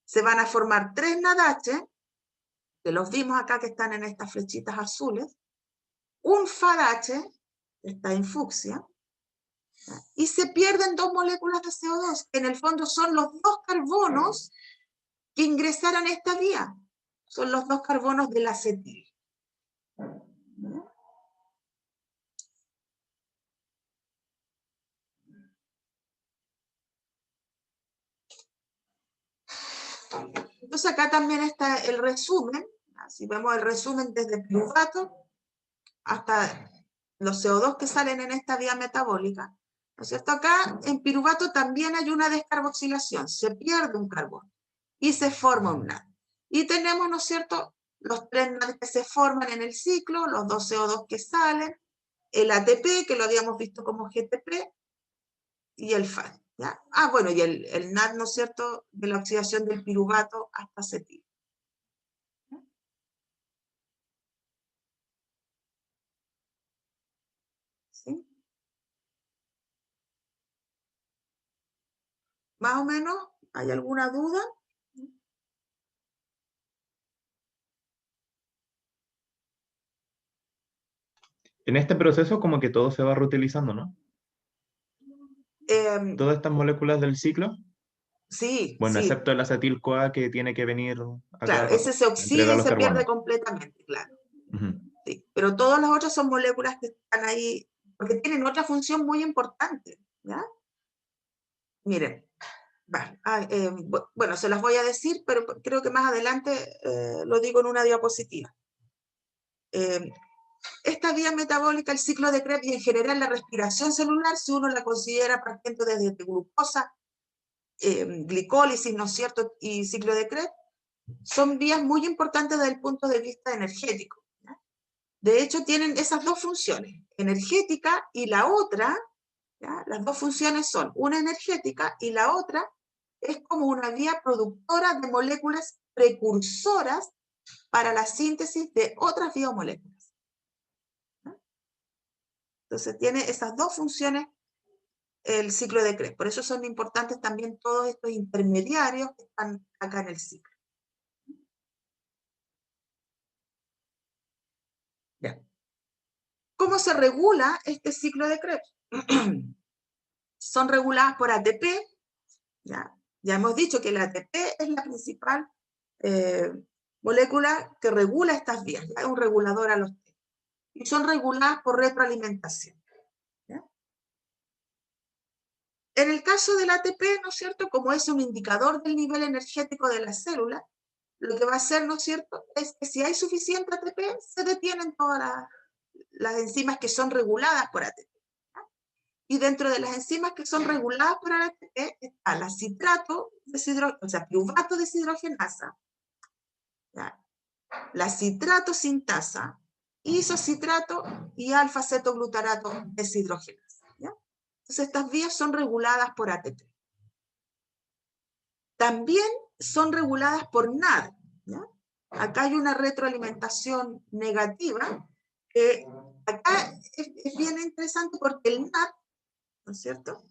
Se van a formar 3 NADH, que los vimos acá que están en estas flechitas azules, un FADH, que está en fucsia, y se pierden 2 moléculas de CO2, que en el fondo son los 2 carbonos que ingresaron a esta vía. Son los 2 carbonos del acetil. Entonces acá también está el resumen. Si vemos el resumen desde piruvato hasta los CO2 que salen en esta vía metabólica, ¿no es cierto? Acá en piruvato también hay una descarboxilación, se pierde un carbono y se forma un NAD. Y tenemos, ¿no es cierto?, los 3 NAD que se forman en el ciclo, los 2 CO2 que salen, el ATP, que lo habíamos visto como GTP, y el FAD, ¿ya? Ah, bueno, y el NAD, ¿no es cierto?, de la oxidación del piruvato hasta acetil. ¿Sí? ¿Más o menos? ¿Hay alguna duda? En este proceso como que todo se va reutilizando, ¿no? Todas estas moléculas del ciclo, Sí, bueno, sí, excepto el acetil-CoA que tiene que venir a cada claro, ese rato, se a oxida entregar y los se pierde carbonos. completamente, claro. Ujú. Sí, pero todas las otras son moléculas que están ahí, porque tienen otra función muy importante, ¿ya? Miren, bueno, se las voy a decir, pero creo que más adelante lo digo en una diapositiva. Esta vía metabólica, el ciclo de Krebs y en general la respiración celular, si uno la considera partiendo desde glucosa, glicólisis, ¿no es cierto?, y ciclo de Krebs, son vías muy importantes desde el punto de vista energético, ¿ya? De hecho, tienen esas 2 funciones, energética y la otra, ¿ya? Las 2 funciones son una energética y la otra es como una vía productora de moléculas precursoras para la síntesis de otras biomoléculas. ¿Ya? Entonces tiene esas 2 funciones el ciclo de Krebs. Por eso son importantes también todos estos intermediarios que están acá en el ciclo. Ya. ¿Cómo se regula este ciclo de Krebs? Son reguladas por ATP, ¿ya? Ya hemos dicho que el ATP es la principal molécula que regula estas vías, ¿ya? Es un regulador a los T. Y son reguladas por retroalimentación, ¿ya? En el caso del ATP, ¿no es cierto?, como es un indicador del nivel energético de la célula, lo que va a hacer, ¿no es cierto?, es que si hay suficiente ATP, se detienen todas las enzimas que son reguladas por ATP. Y dentro de las enzimas que son reguladas por ATP está la piruvato deshidrogenasa, ¿ya?, la citrato sintasa, isocitrato y alfa-cetoglutarato deshidrogenasa, ¿ya? Entonces estas vías son reguladas por ATP. También son reguladas por NAD, ¿ya? Acá hay una retroalimentación negativa, que acá es bien interesante porque el NAD, ¿no es cierto?,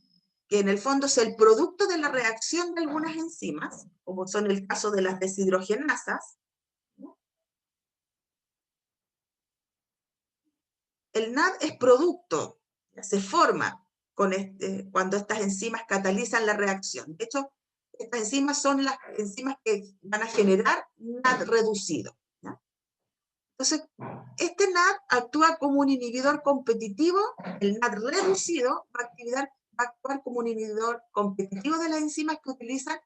que en el fondo es el producto de la reacción de algunas enzimas, como son el caso de las deshidrogenasas, ¿no? El NAD es producto, se forma cuando estas enzimas catalizan la reacción. De hecho, estas enzimas son las enzimas que van a generar NAD reducido, ¿ya? Entonces, este NAD actúa como un inhibidor competitivo, el NAD reducido va a actuar como un inhibidor competitivo de las enzimas que utilizan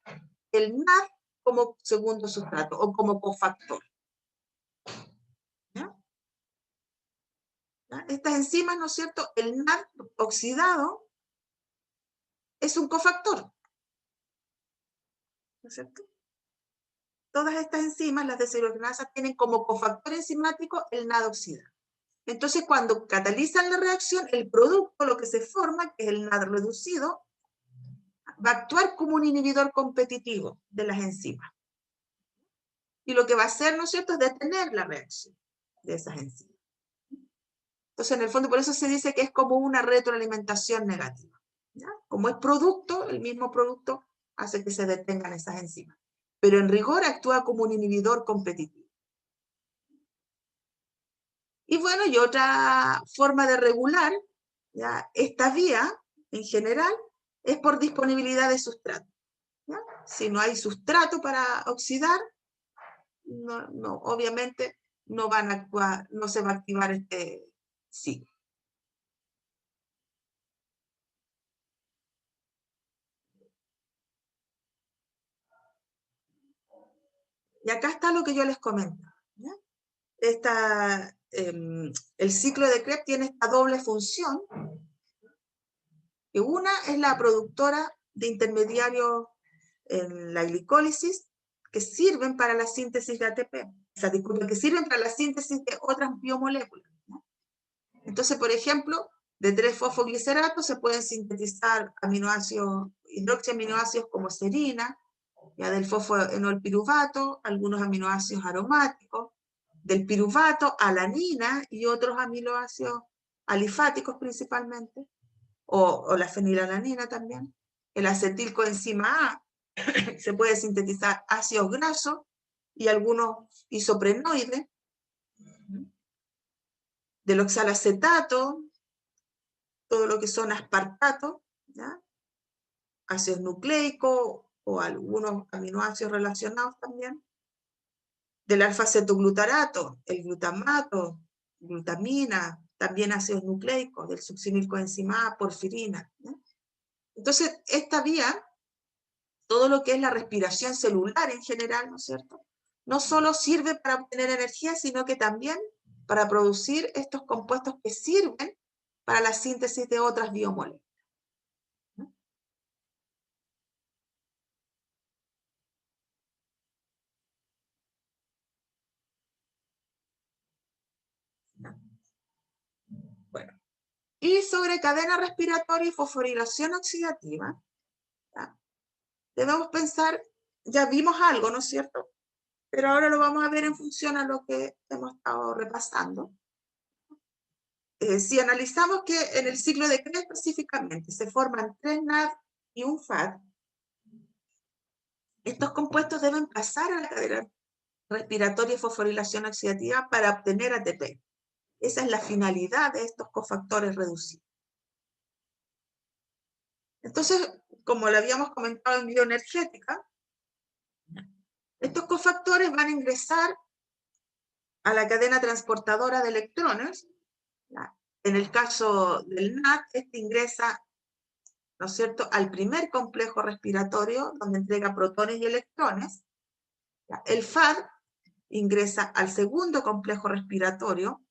el NAD como segundo sustrato o como cofactor. ¿Ya? ¿Ya? Estas enzimas, ¿no es cierto? El NAD oxidado es un cofactor, ¿no es cierto? Todas estas enzimas, las deshidrogenasas, tienen como cofactor enzimático el NAD oxidado. Entonces, cuando catalizan la reacción, el producto, lo que se forma, que es el NAD reducido, va a actuar como un inhibidor competitivo de las enzimas. Y lo que va a hacer, ¿no es cierto?, es detener la reacción de esas enzimas. Entonces, en el fondo, por eso se dice que es como una retroalimentación negativa, ¿ya? Como es producto, el mismo producto hace que se detengan esas enzimas. Pero en rigor actúa como un inhibidor competitivo. Y bueno, y otra forma de regular, ¿ya?, esta vía, en general, es por disponibilidad de sustrato, ¿ya? Si no hay sustrato para oxidar, obviamente no van a actuar, no se va a activar este ciclo. Y acá está lo que yo les comento, ¿ya? El ciclo de Krebs tiene esta doble función, que una es la productora de intermediarios en la glicólisis que sirven para la síntesis de ATP, o sea, disculpen, que sirven para la síntesis de otras biomoléculas, ¿no? Entonces, por ejemplo, de 3-fosfoglicerato se pueden sintetizar aminoácidos, hidroxiaminoácidos como serina, ya del fosfoenolpiruvato, algunos aminoácidos aromáticos, del piruvato, alanina y otros aminoácidos alifáticos principalmente, o la fenilalanina también. El acetilcoenzima A se puede sintetizar ácidos grasos y algunos isoprenoides, del oxalacetato, todo lo que son aspartatos, ¿ya?, ácidos nucleicos o algunos aminoácidos relacionados también, del alfa-cetoglutarato, el glutamato, glutamina, también ácidos nucleicos, del succinilcoenzima A, porfirina, ¿no? Entonces, esta vía, todo lo que es la respiración celular en general, ¿no es cierto?, no solo sirve para obtener energía, sino que también para producir estos compuestos que sirven para la síntesis de otras biomoléculas. Bueno, y sobre cadena respiratoria y fosforilación oxidativa, ¿ya?, debemos pensar, ya vimos algo, ¿no es cierto?, pero ahora lo vamos a ver en función a lo que hemos estado repasando. Si analizamos que en el ciclo de Krebs específicamente se forman 3 NAD y un FAD, estos compuestos deben pasar a la cadena respiratoria y fosforilación oxidativa para obtener ATP. Esa es la finalidad de estos cofactores reducidos. Entonces, como lo habíamos comentado en bioenergética, estos cofactores van a ingresar a la cadena transportadora de electrones. En el caso del NAD, este ingresa, ¿no es cierto?, al primer complejo respiratorio, donde entrega protones y electrones. El FAD ingresa al segundo complejo respiratorio.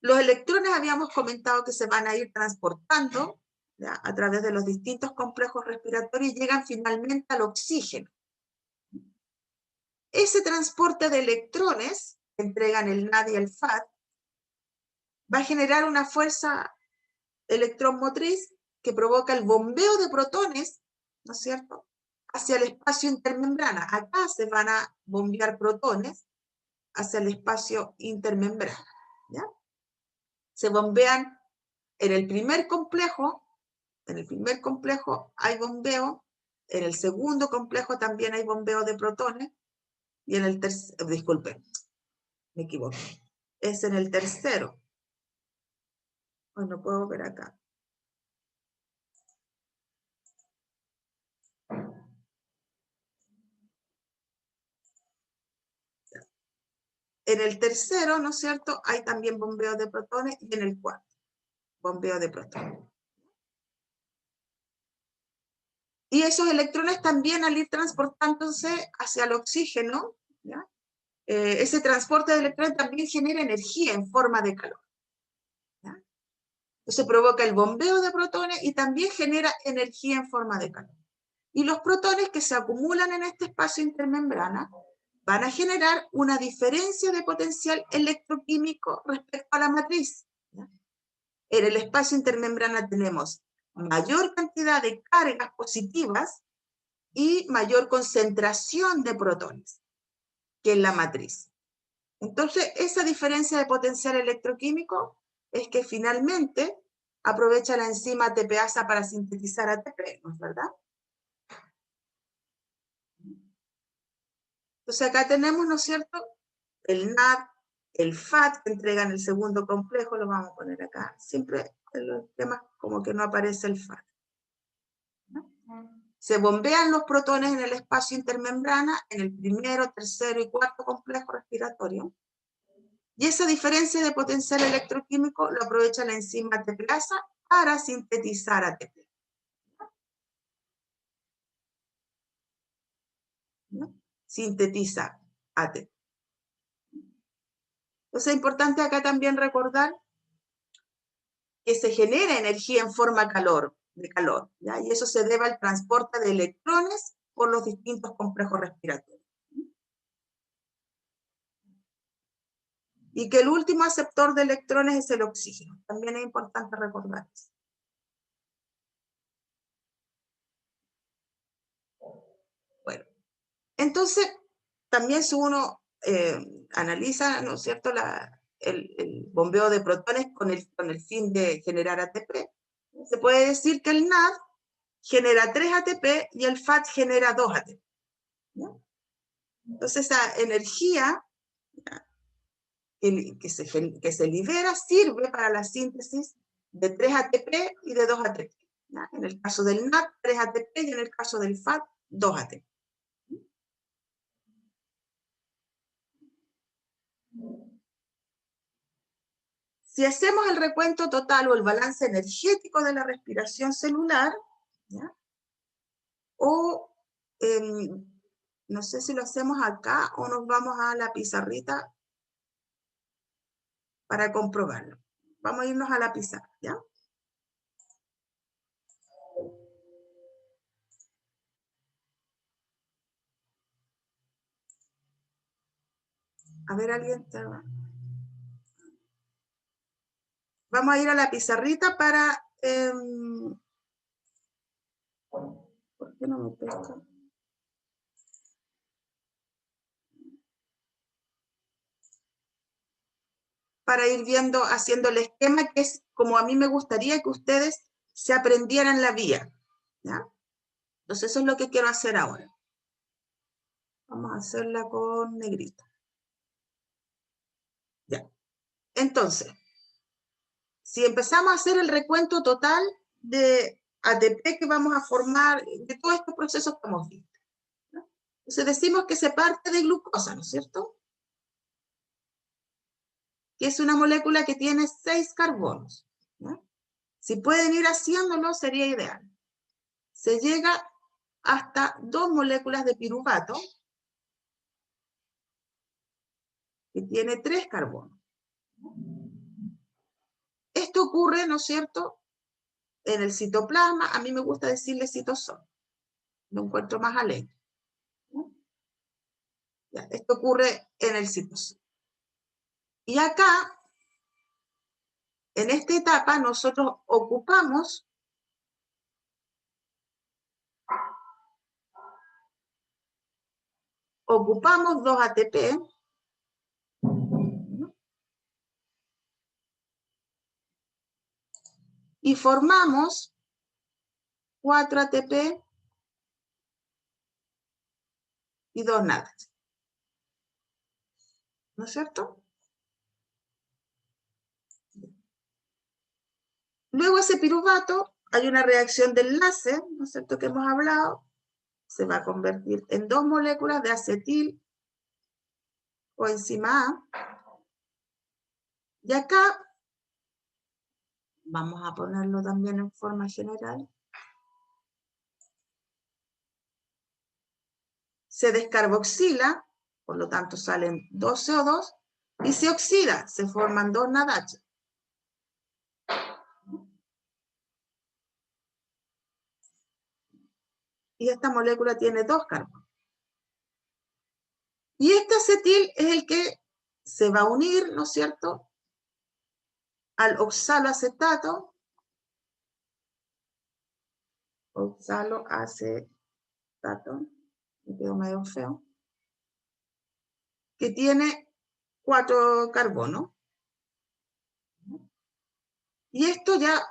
Los electrones habíamos comentado que se van a ir transportando, ¿ya?, a través de los distintos complejos respiratorios y llegan finalmente al oxígeno. Ese transporte de electrones que entregan el NAD y el FAD va a generar una fuerza electromotriz que provoca el bombeo de protones, ¿no es cierto?, hacia el espacio intermembrana. Acá se van a bombear protones hacia el espacio intermembrana, ¿ya? Se bombean en el primer complejo hay bombeo, en el segundo complejo también hay bombeo de protones, y en el tercero, disculpen, me equivoqué, es en el tercero. Bueno, puedo ver acá. En el tercero, ¿no es cierto?, hay también bombeo de protones, y en el cuarto, bombeo de protones. Y esos electrones también, al ir transportándose hacia el oxígeno, ¿ya? Ese transporte de electrones también genera energía en forma de calor, ¿ya? Entonces provoca el bombeo de protones y también genera energía en forma de calor. Y los protones que se acumulan en este espacio intermembrana van a generar una diferencia de potencial electroquímico respecto a la matriz, ¿ya? En el espacio intermembrana tenemos mayor cantidad de cargas positivas y mayor concentración de protones que en la matriz. Entonces, esa diferencia de potencial electroquímico es que finalmente aprovecha la enzima ATPasa para sintetizar ATP, ¿no es verdad? Entonces acá tenemos, ¿no es cierto?, el NAD, el FAT, que entregan el segundo complejo, lo vamos a poner acá. Siempre en los temas como que no aparece el FAT, ¿no? Se bombean los protones en el espacio intermembrana, en el primero, tercero y cuarto complejo respiratorio. Y esa diferencia de potencial electroquímico lo aprovecha la enzima ATPasa para sintetizar ATP, ¿no? Sintetiza ATP. Entonces es importante acá también recordar que se genera energía en forma de calor, ¿ya? Y eso se debe al transporte de electrones por los distintos complejos respiratorios. Y que el último aceptor de electrones es el oxígeno. También es importante recordar eso. Bueno, entonces, también si uno analiza, ¿no es cierto?, el bombeo de protones con el fin de generar ATP, se puede decir que el NAD genera 3 ATP y el FAT genera 2 ATP, ¿no? Entonces esa energía que se libera sirve para la síntesis de 3 ATP y de 2 ATP, ¿ya? En el caso del NAD, 3 ATP, y en el caso del FAT, 2 ATP. Si hacemos el recuento total o el balance energético de la respiración celular, ¿ya?, o no sé si lo hacemos acá o nos vamos a la pizarrita para comprobarlo. Vamos a irnos a la pizarra, ¿ya? A ver, alguien está... Vamos a ir a la pizarrita para... ¿por qué no me pesca? Para ir viendo, haciendo el esquema, que es como a mí me gustaría que ustedes se aprendieran la vía, ¿ya? Entonces eso es lo que quiero hacer ahora. Vamos a hacerla con negrito. Ya. Entonces, si empezamos a hacer el recuento total de ATP que vamos a formar, de todos estos procesos que hemos visto, ¿no? Entonces decimos que se parte de glucosa, ¿no es cierto?, que es una molécula que tiene 6 carbonos, ¿no? Si pueden ir haciéndolo, sería ideal. Se llega hasta 2 moléculas de piruvato, que tiene 3 carbonos. Esto ocurre, ¿no es cierto?, en el citoplasma. A mí me gusta decirle citosol, lo encuentro más alegre, ¿no? Ya, esto ocurre en el citosol. Y acá, en esta etapa, nosotros ocupamos ocupamos 2 ATP, ¿no?, y formamos 4 ATP y 2 NADH. ¿No es cierto? Luego ese piruvato, hay una reacción de enlace, ¿no es cierto?, que hemos hablado, se va a convertir en 2 moléculas de acetil coenzima A. Y acá, vamos a ponerlo también en forma general, se descarboxila, por lo tanto salen 2 CO2, y se oxida, se forman 2 NADH. Y esta molécula tiene 2 carbonos. Y este acetil es el que se va a unir, ¿no es cierto?, al oxaloacetato, me quedó medio feo, que tiene 4 carbonos. Y esto ya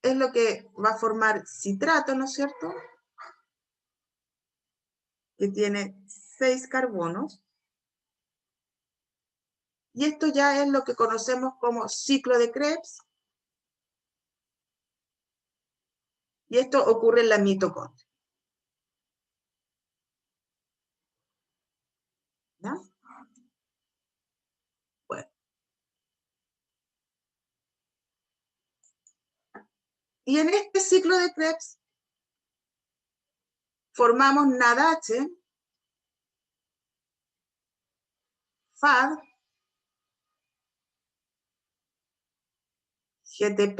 es lo que va a formar citrato, ¿no es cierto?, que tiene 6 carbonos. Y esto ya es lo que conocemos como ciclo de Krebs. Y esto ocurre en la mitocondria. ¿Ya? Bueno. Y en este ciclo de Krebs formamos NADH, FAD, GTP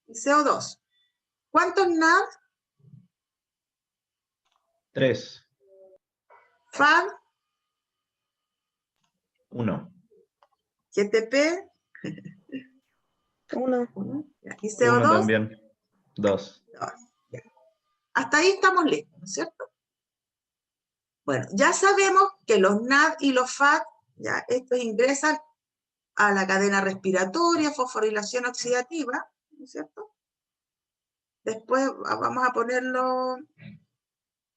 y CO2. ¿Cuántos NAD? 3. FAD, 1. GTP, 1. y 1 CO2, también. 2. 2. Hasta ahí estamos listos, ¿no es cierto? Bueno, ya sabemos que los NAD y los FAD, ya estos ingresan a la cadena respiratoria, fosforilación oxidativa, ¿no es cierto? Después vamos a ponerlo,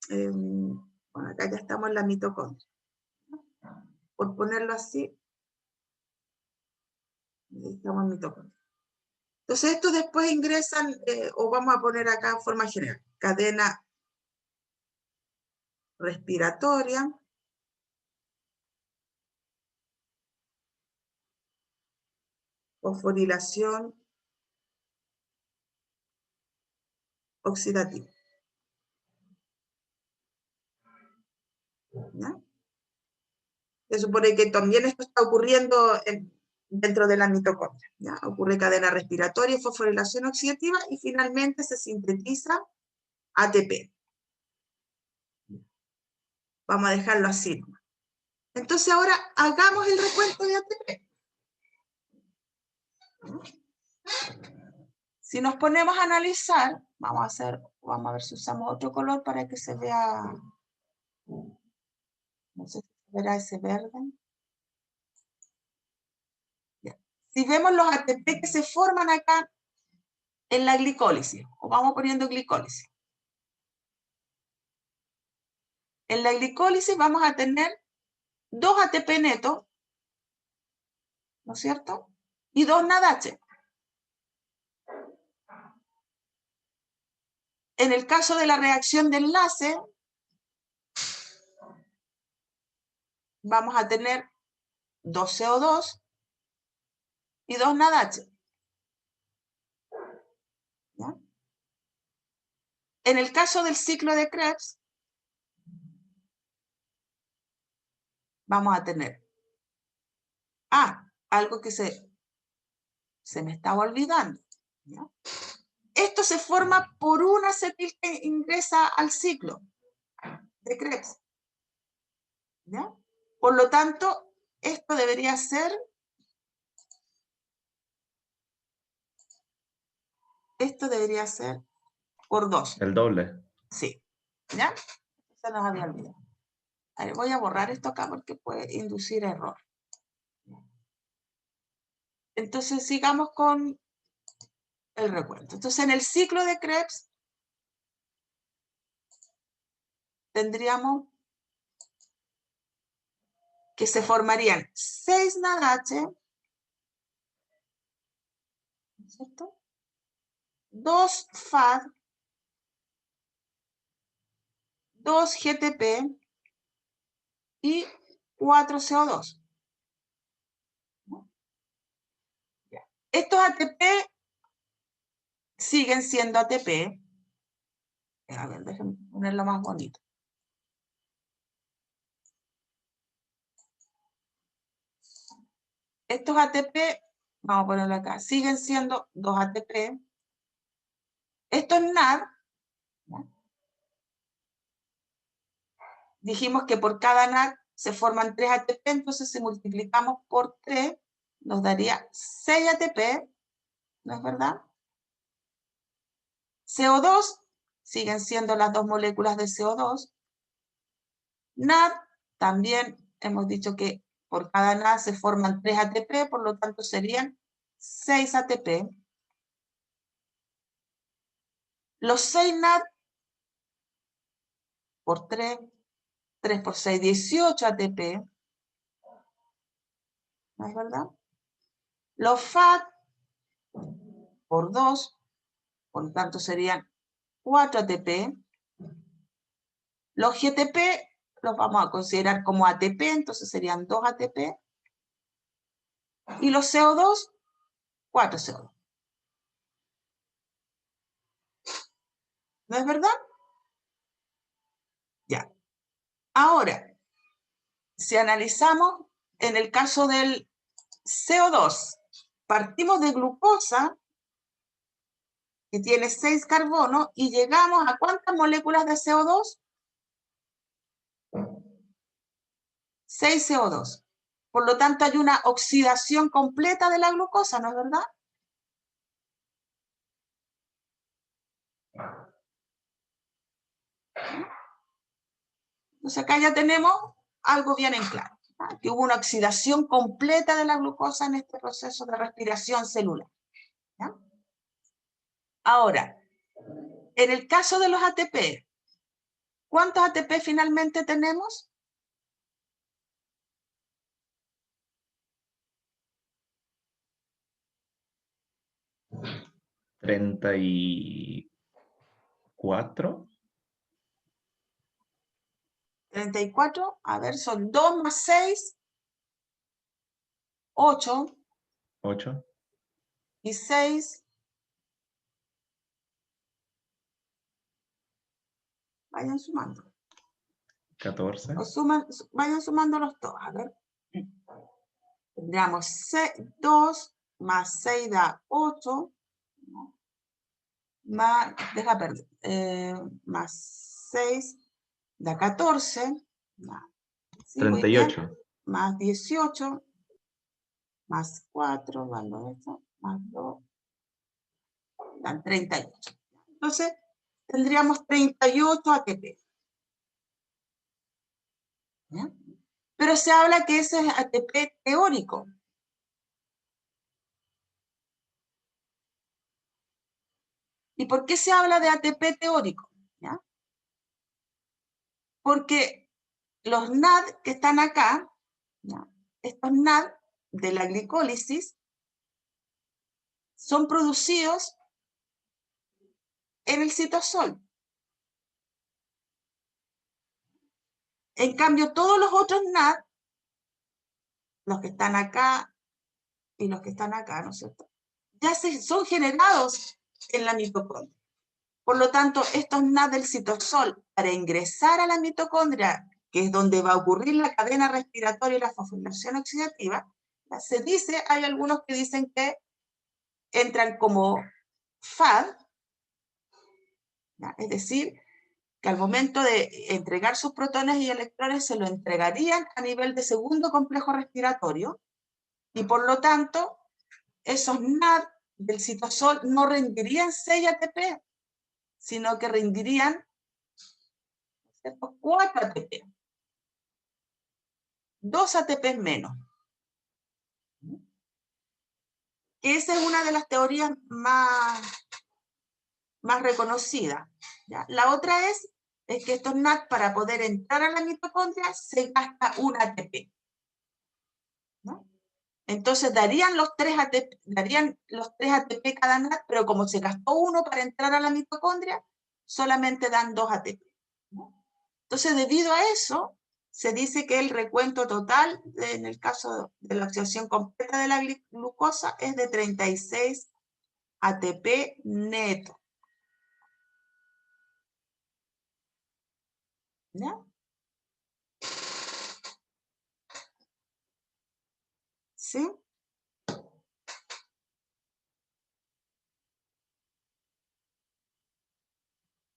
bueno, acá ya estamos en la mitocondria. Por ponerlo así, estamos en mitocondria. Entonces estos después ingresan, o vamos a poner acá en forma general, cadena respiratoria, fosforilación oxidativa. ¿Ya? Se supone que también esto está ocurriendo dentro de la mitocondria. ¿Ya? Ocurre cadena respiratoria, fosforilación oxidativa y finalmente se sintetiza ATP. Vamos a dejarlo así. Entonces ahora hagamos el recuento de ATP. Si nos ponemos a analizar, vamos a ver si usamos otro color para que se vea, no sé si se verá ese verde. Ya. Si vemos los ATP que se forman acá en la glicólisis, o vamos poniendo glicólisis. En la glicólisis vamos a tener 2 ATP netos, ¿no es cierto? Y 2 NADH. En el caso de la reacción de enlace, vamos a tener 2 CO2 y 2 NADH. ¿Ya? En el caso del ciclo de Krebs, vamos a tener algo que se me estaba olvidando. ¿Ya? Esto se forma por un acetil que ingresa al ciclo de Krebs. ¿Ya? Por lo tanto, esto debería ser por 2. El doble. Sí. ¿Ya? Se nos había olvidado. A ver, voy a borrar esto acá porque puede inducir error. Entonces sigamos con el recuento. Entonces en el ciclo de Krebs tendríamos que se formarían 6 NADH, ¿no es cierto? 2 FAD, 2 GTP y 4 CO2. Estos ATP siguen siendo ATP. A ver, déjenme ponerlo más bonito. Estos ATP, vamos a ponerlo acá, siguen siendo 2 ATP. Esto es NAD. ¿Ya? Dijimos que por cada NAD se forman 3 ATP, entonces si multiplicamos por 3, nos daría 6 ATP, ¿no es verdad? CO2, siguen siendo las 2 moléculas de CO2. NAD, también hemos dicho que por cada NAD se forman 3 ATP, por lo tanto serían 6 ATP. Los 6 NAD por 3, 3 por 6, 18 ATP, ¿no es verdad? Los FAD por 2, por lo tanto serían 4 ATP. Los GTP los vamos a considerar como ATP, entonces serían 2 ATP. Y los CO2, 4 CO2. ¿No es verdad? Ya. Ahora, si analizamos en el caso del CO2, partimos de glucosa, que tiene 6 carbonos, y llegamos a ¿cuántas moléculas de CO2? 6 CO2. Por lo tanto, hay una oxidación completa de la glucosa, ¿no es verdad? Entonces acá ya tenemos algo bien en claro, ¿verdad? Que hubo una oxidación completa de la glucosa en este proceso de respiración celular. ¿Ya? Ahora, en el caso de los ATP, ¿cuántos ATP finalmente tenemos? ¿34? 34, a ver, son 2 más 6, 8, 8, y 6, vayan sumando. 14, Vayan sumándolos todos, a ver. Tendríamos 2 más 6 da 8, más, más 6 da 14, más, ¿sí? Voy bien, 38, más 18, más 4, dando esto, más 2, dan 38. Entonces, tendríamos 38 ATP. ¿Ya? Pero se habla que ese es ATP teórico. ¿Y por qué se habla de ATP teórico? ¿Ya? Porque los NAD que están acá, ¿ya? Estos NAD de la glicólisis, son producidos en el citosol. En cambio, todos los otros NAD, los que están acá y los que están acá, ¿no es cierto?, ya son generados en la mitocondria. Por lo tanto, estos NAD del citosol, para ingresar a la mitocondria, que es donde va a ocurrir la cadena respiratoria y la fosforilación oxidativa, se dice, hay algunos que dicen que entran como FAD, ¿ya? Es decir, que al momento de entregar sus protones y electrones se lo entregarían a nivel de segundo complejo respiratorio, y por lo tanto, esos NAD del citosol no rendirían 6 ATP, sino que rendirían 4 ATP. 2 ATP menos. que esa es una de las teorías más reconocidas, ¿ya? La otra es que estos NAD, para poder entrar a la mitocondria, se gasta un ATP, ¿no? Entonces darían los 3 ATP cada NAD, pero como se gastó uno para entrar a la mitocondria, solamente dan 2 ATP, ¿no? Entonces, debido a eso, se dice que el recuento total, en el caso de la oxidación completa de la glucosa, es de 36 ATP neto. ¿Ya? ¿Sí?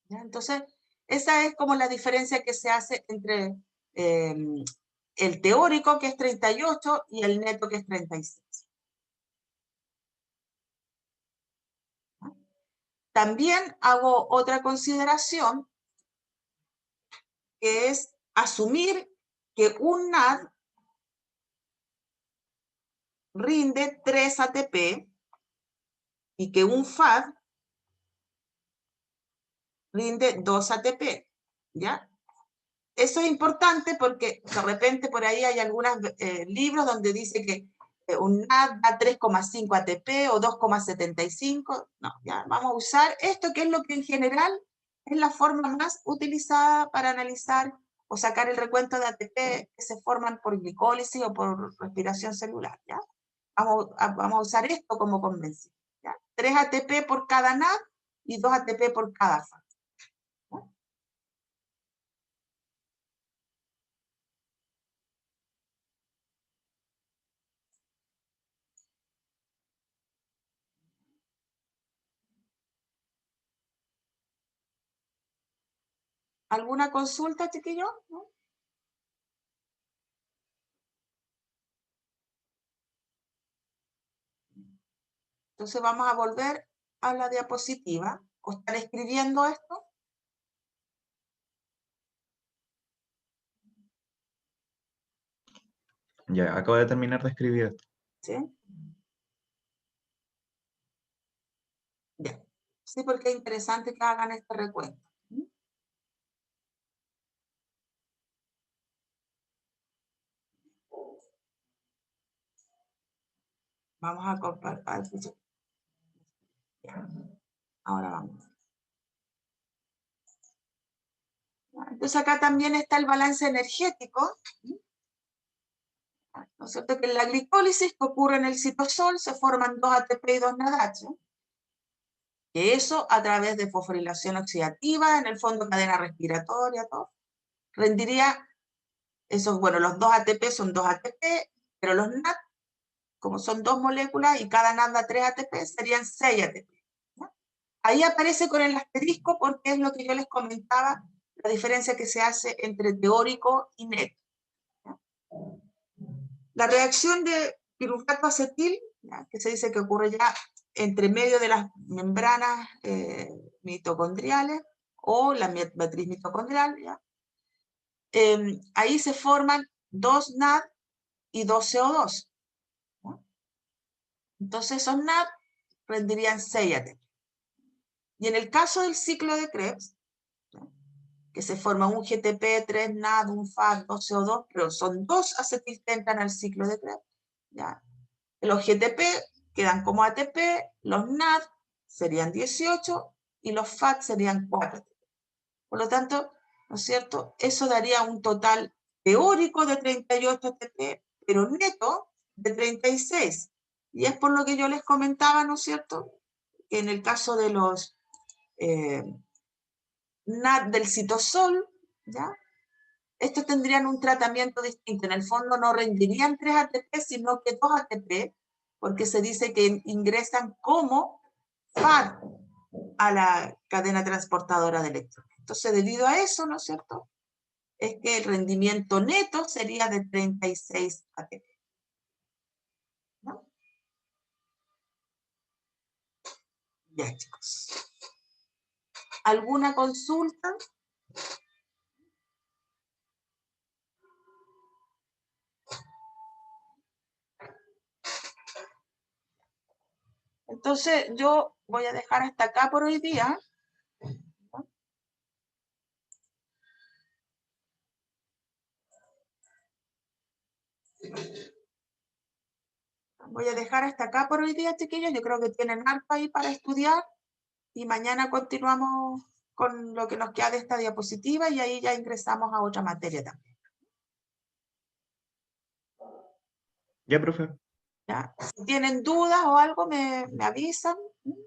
¿Ya? Entonces, esa es como la diferencia que se hace entre el teórico, que es 38, y el neto, que es 36. También hago otra consideración, que es asumir que un NAD rinde 3 ATP y que un FAD rinde 2 ATP, ¿ya? Eso es importante porque de repente por ahí hay algunos libros donde dice que un NAD da 3,5 ATP o 2,75. No, ya vamos a usar esto, que es lo que en general es la forma más utilizada para analizar o sacar el recuento de ATP que se forman por glicólisis o por respiración celular, ¿ya? Vamos a usar esto como convención, ¿ya? 3 ATP por cada NAD y 2 ATP por cada FAD. ¿Alguna consulta, chiquillos? ¿No? Entonces vamos a volver a la diapositiva. ¿O están escribiendo esto? Ya, acabo de terminar de escribir esto. ¿Sí? Ya. Sí, porque es interesante que hagan este recuento. Vamos a compartir. Ahora vamos. Entonces acá también está el balance energético. ¿No es cierto? Que en la glicólisis que ocurre en el citosol se forman 2 ATP y 2 NADH. Que eso a través de fosforilación oxidativa, en el fondo cadena respiratoria, todo, rendiría esos, bueno, los 2 ATP son 2 ATP, pero los NAD, como son 2 moléculas y cada NAD da 3 ATP, serían 6 ATP. ¿No? Ahí aparece con el asterisco porque es lo que yo les comentaba, la diferencia que se hace entre teórico y neto. ¿No? La reacción de piruvato acetil, ¿ya? Que se dice que ocurre ya entre medio de las membranas mitocondriales o la matriz mitocondrial, ¿ya? Ahí se forman 2 NAD y 2 CO2. ¿No? Entonces esos NAD rendirían 6 ATP. Y en el caso del ciclo de Krebs, ¿no? Que se forma un GTP, 3 NAD, un FAD, 2 CO2, pero son 2 acetil que entran al ciclo de Krebs, ¿ya? Los GTP quedan como ATP, los NAD serían 18 y los FAD serían 4. Por lo tanto, ¿no es cierto? Eso daría un total teórico de 38 ATP, pero neto de 36. Y es por lo que yo les comentaba, ¿no es cierto? Que en el caso de los NAD del citosol, ¿ya? Estos tendrían un tratamiento distinto. En el fondo no rendirían 3 ATP, sino que 2 ATP, porque se dice que ingresan como FAD a la cadena transportadora de electrones. Entonces, debido a eso, ¿no es cierto?, es que el rendimiento neto sería de 36 ATP. ¿No? Ya, chicos. ¿Alguna consulta? Entonces yo voy a dejar hasta acá por hoy día. Voy a dejar hasta acá por hoy día, chiquillos. Yo creo que tienen harto ahí para estudiar. Y mañana continuamos con lo que nos queda de esta diapositiva y ahí ya ingresamos a otra materia también. Ya, profe. ¿Ya? Si tienen dudas o algo, me avisan,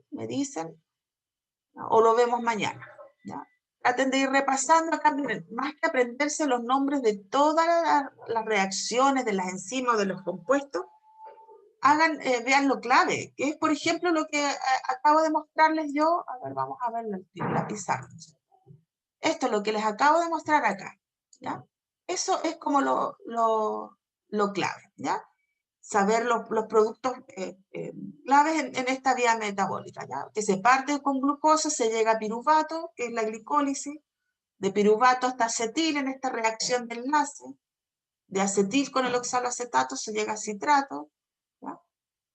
me dicen, o lo vemos mañana. ¿Ya? Traten de ir repasando acá, miren, más que aprenderse los nombres de todas las reacciones de las enzimas o de los compuestos, vean lo clave, que es, por ejemplo, lo que acabo de mostrarles yo. A ver, vamos a ver la pizarra. Esto es lo que les acabo de mostrar acá, ¿ya? Eso es como lo clave, ¿ya? Saber los productos claves en esta vía metabólica, ¿ya? Que se parte con glucosa, se llega a piruvato, que es la glicólisis, de piruvato hasta acetil en esta reacción de enlace, de acetil con el oxaloacetato se llega a citrato, ¿ya?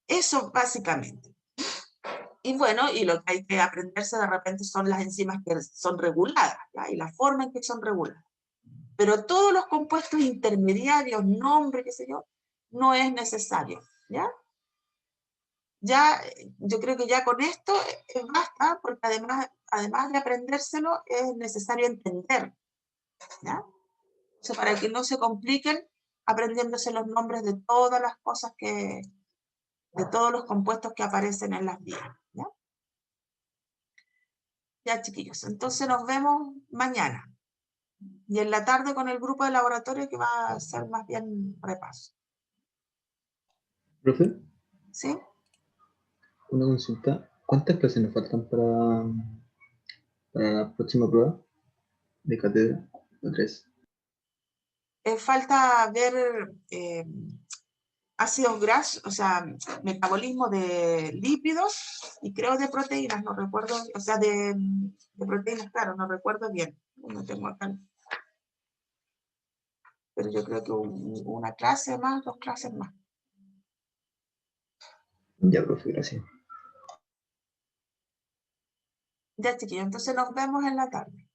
Eso básicamente. Y bueno, y lo que hay que aprenderse de repente son las enzimas que son reguladas, ¿ya? Y la forma en que son reguladas. Pero todos los compuestos intermediarios, nombre, qué sé yo, no es necesario, ¿ya? Ya, yo creo que ya con esto basta, porque además de aprendérselo, es necesario entender, ¿ya? O sea, para que no se compliquen aprendiéndose los nombres de todas las cosas de todos los compuestos que aparecen en las vías, ¿ya? Ya, chiquillos, entonces nos vemos mañana. Y en la tarde con el grupo de laboratorio que va a ser más bien repaso. Profe, ¿Sí? una consulta. ¿Cuántas clases nos faltan para la próxima prueba de cátedra? ¿O 3? Falta ver ácidos grasos, o sea, metabolismo de lípidos y creo de proteínas, no recuerdo, o sea, de proteínas, claro, no recuerdo bien. No tengo acá. Pero yo creo que una clase más, 2 clases más. Ya, profe, gracias. Ya, chiquillos, entonces nos vemos en la tarde.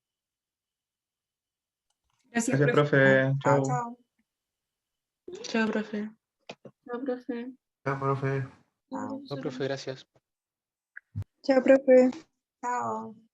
Gracias, Gracias, profe. profe. Chao, Chao. chao. Chao, profe. Chao, profe. Chao, profe. Chao. No, profe, gracias. Chao, profe. Chao.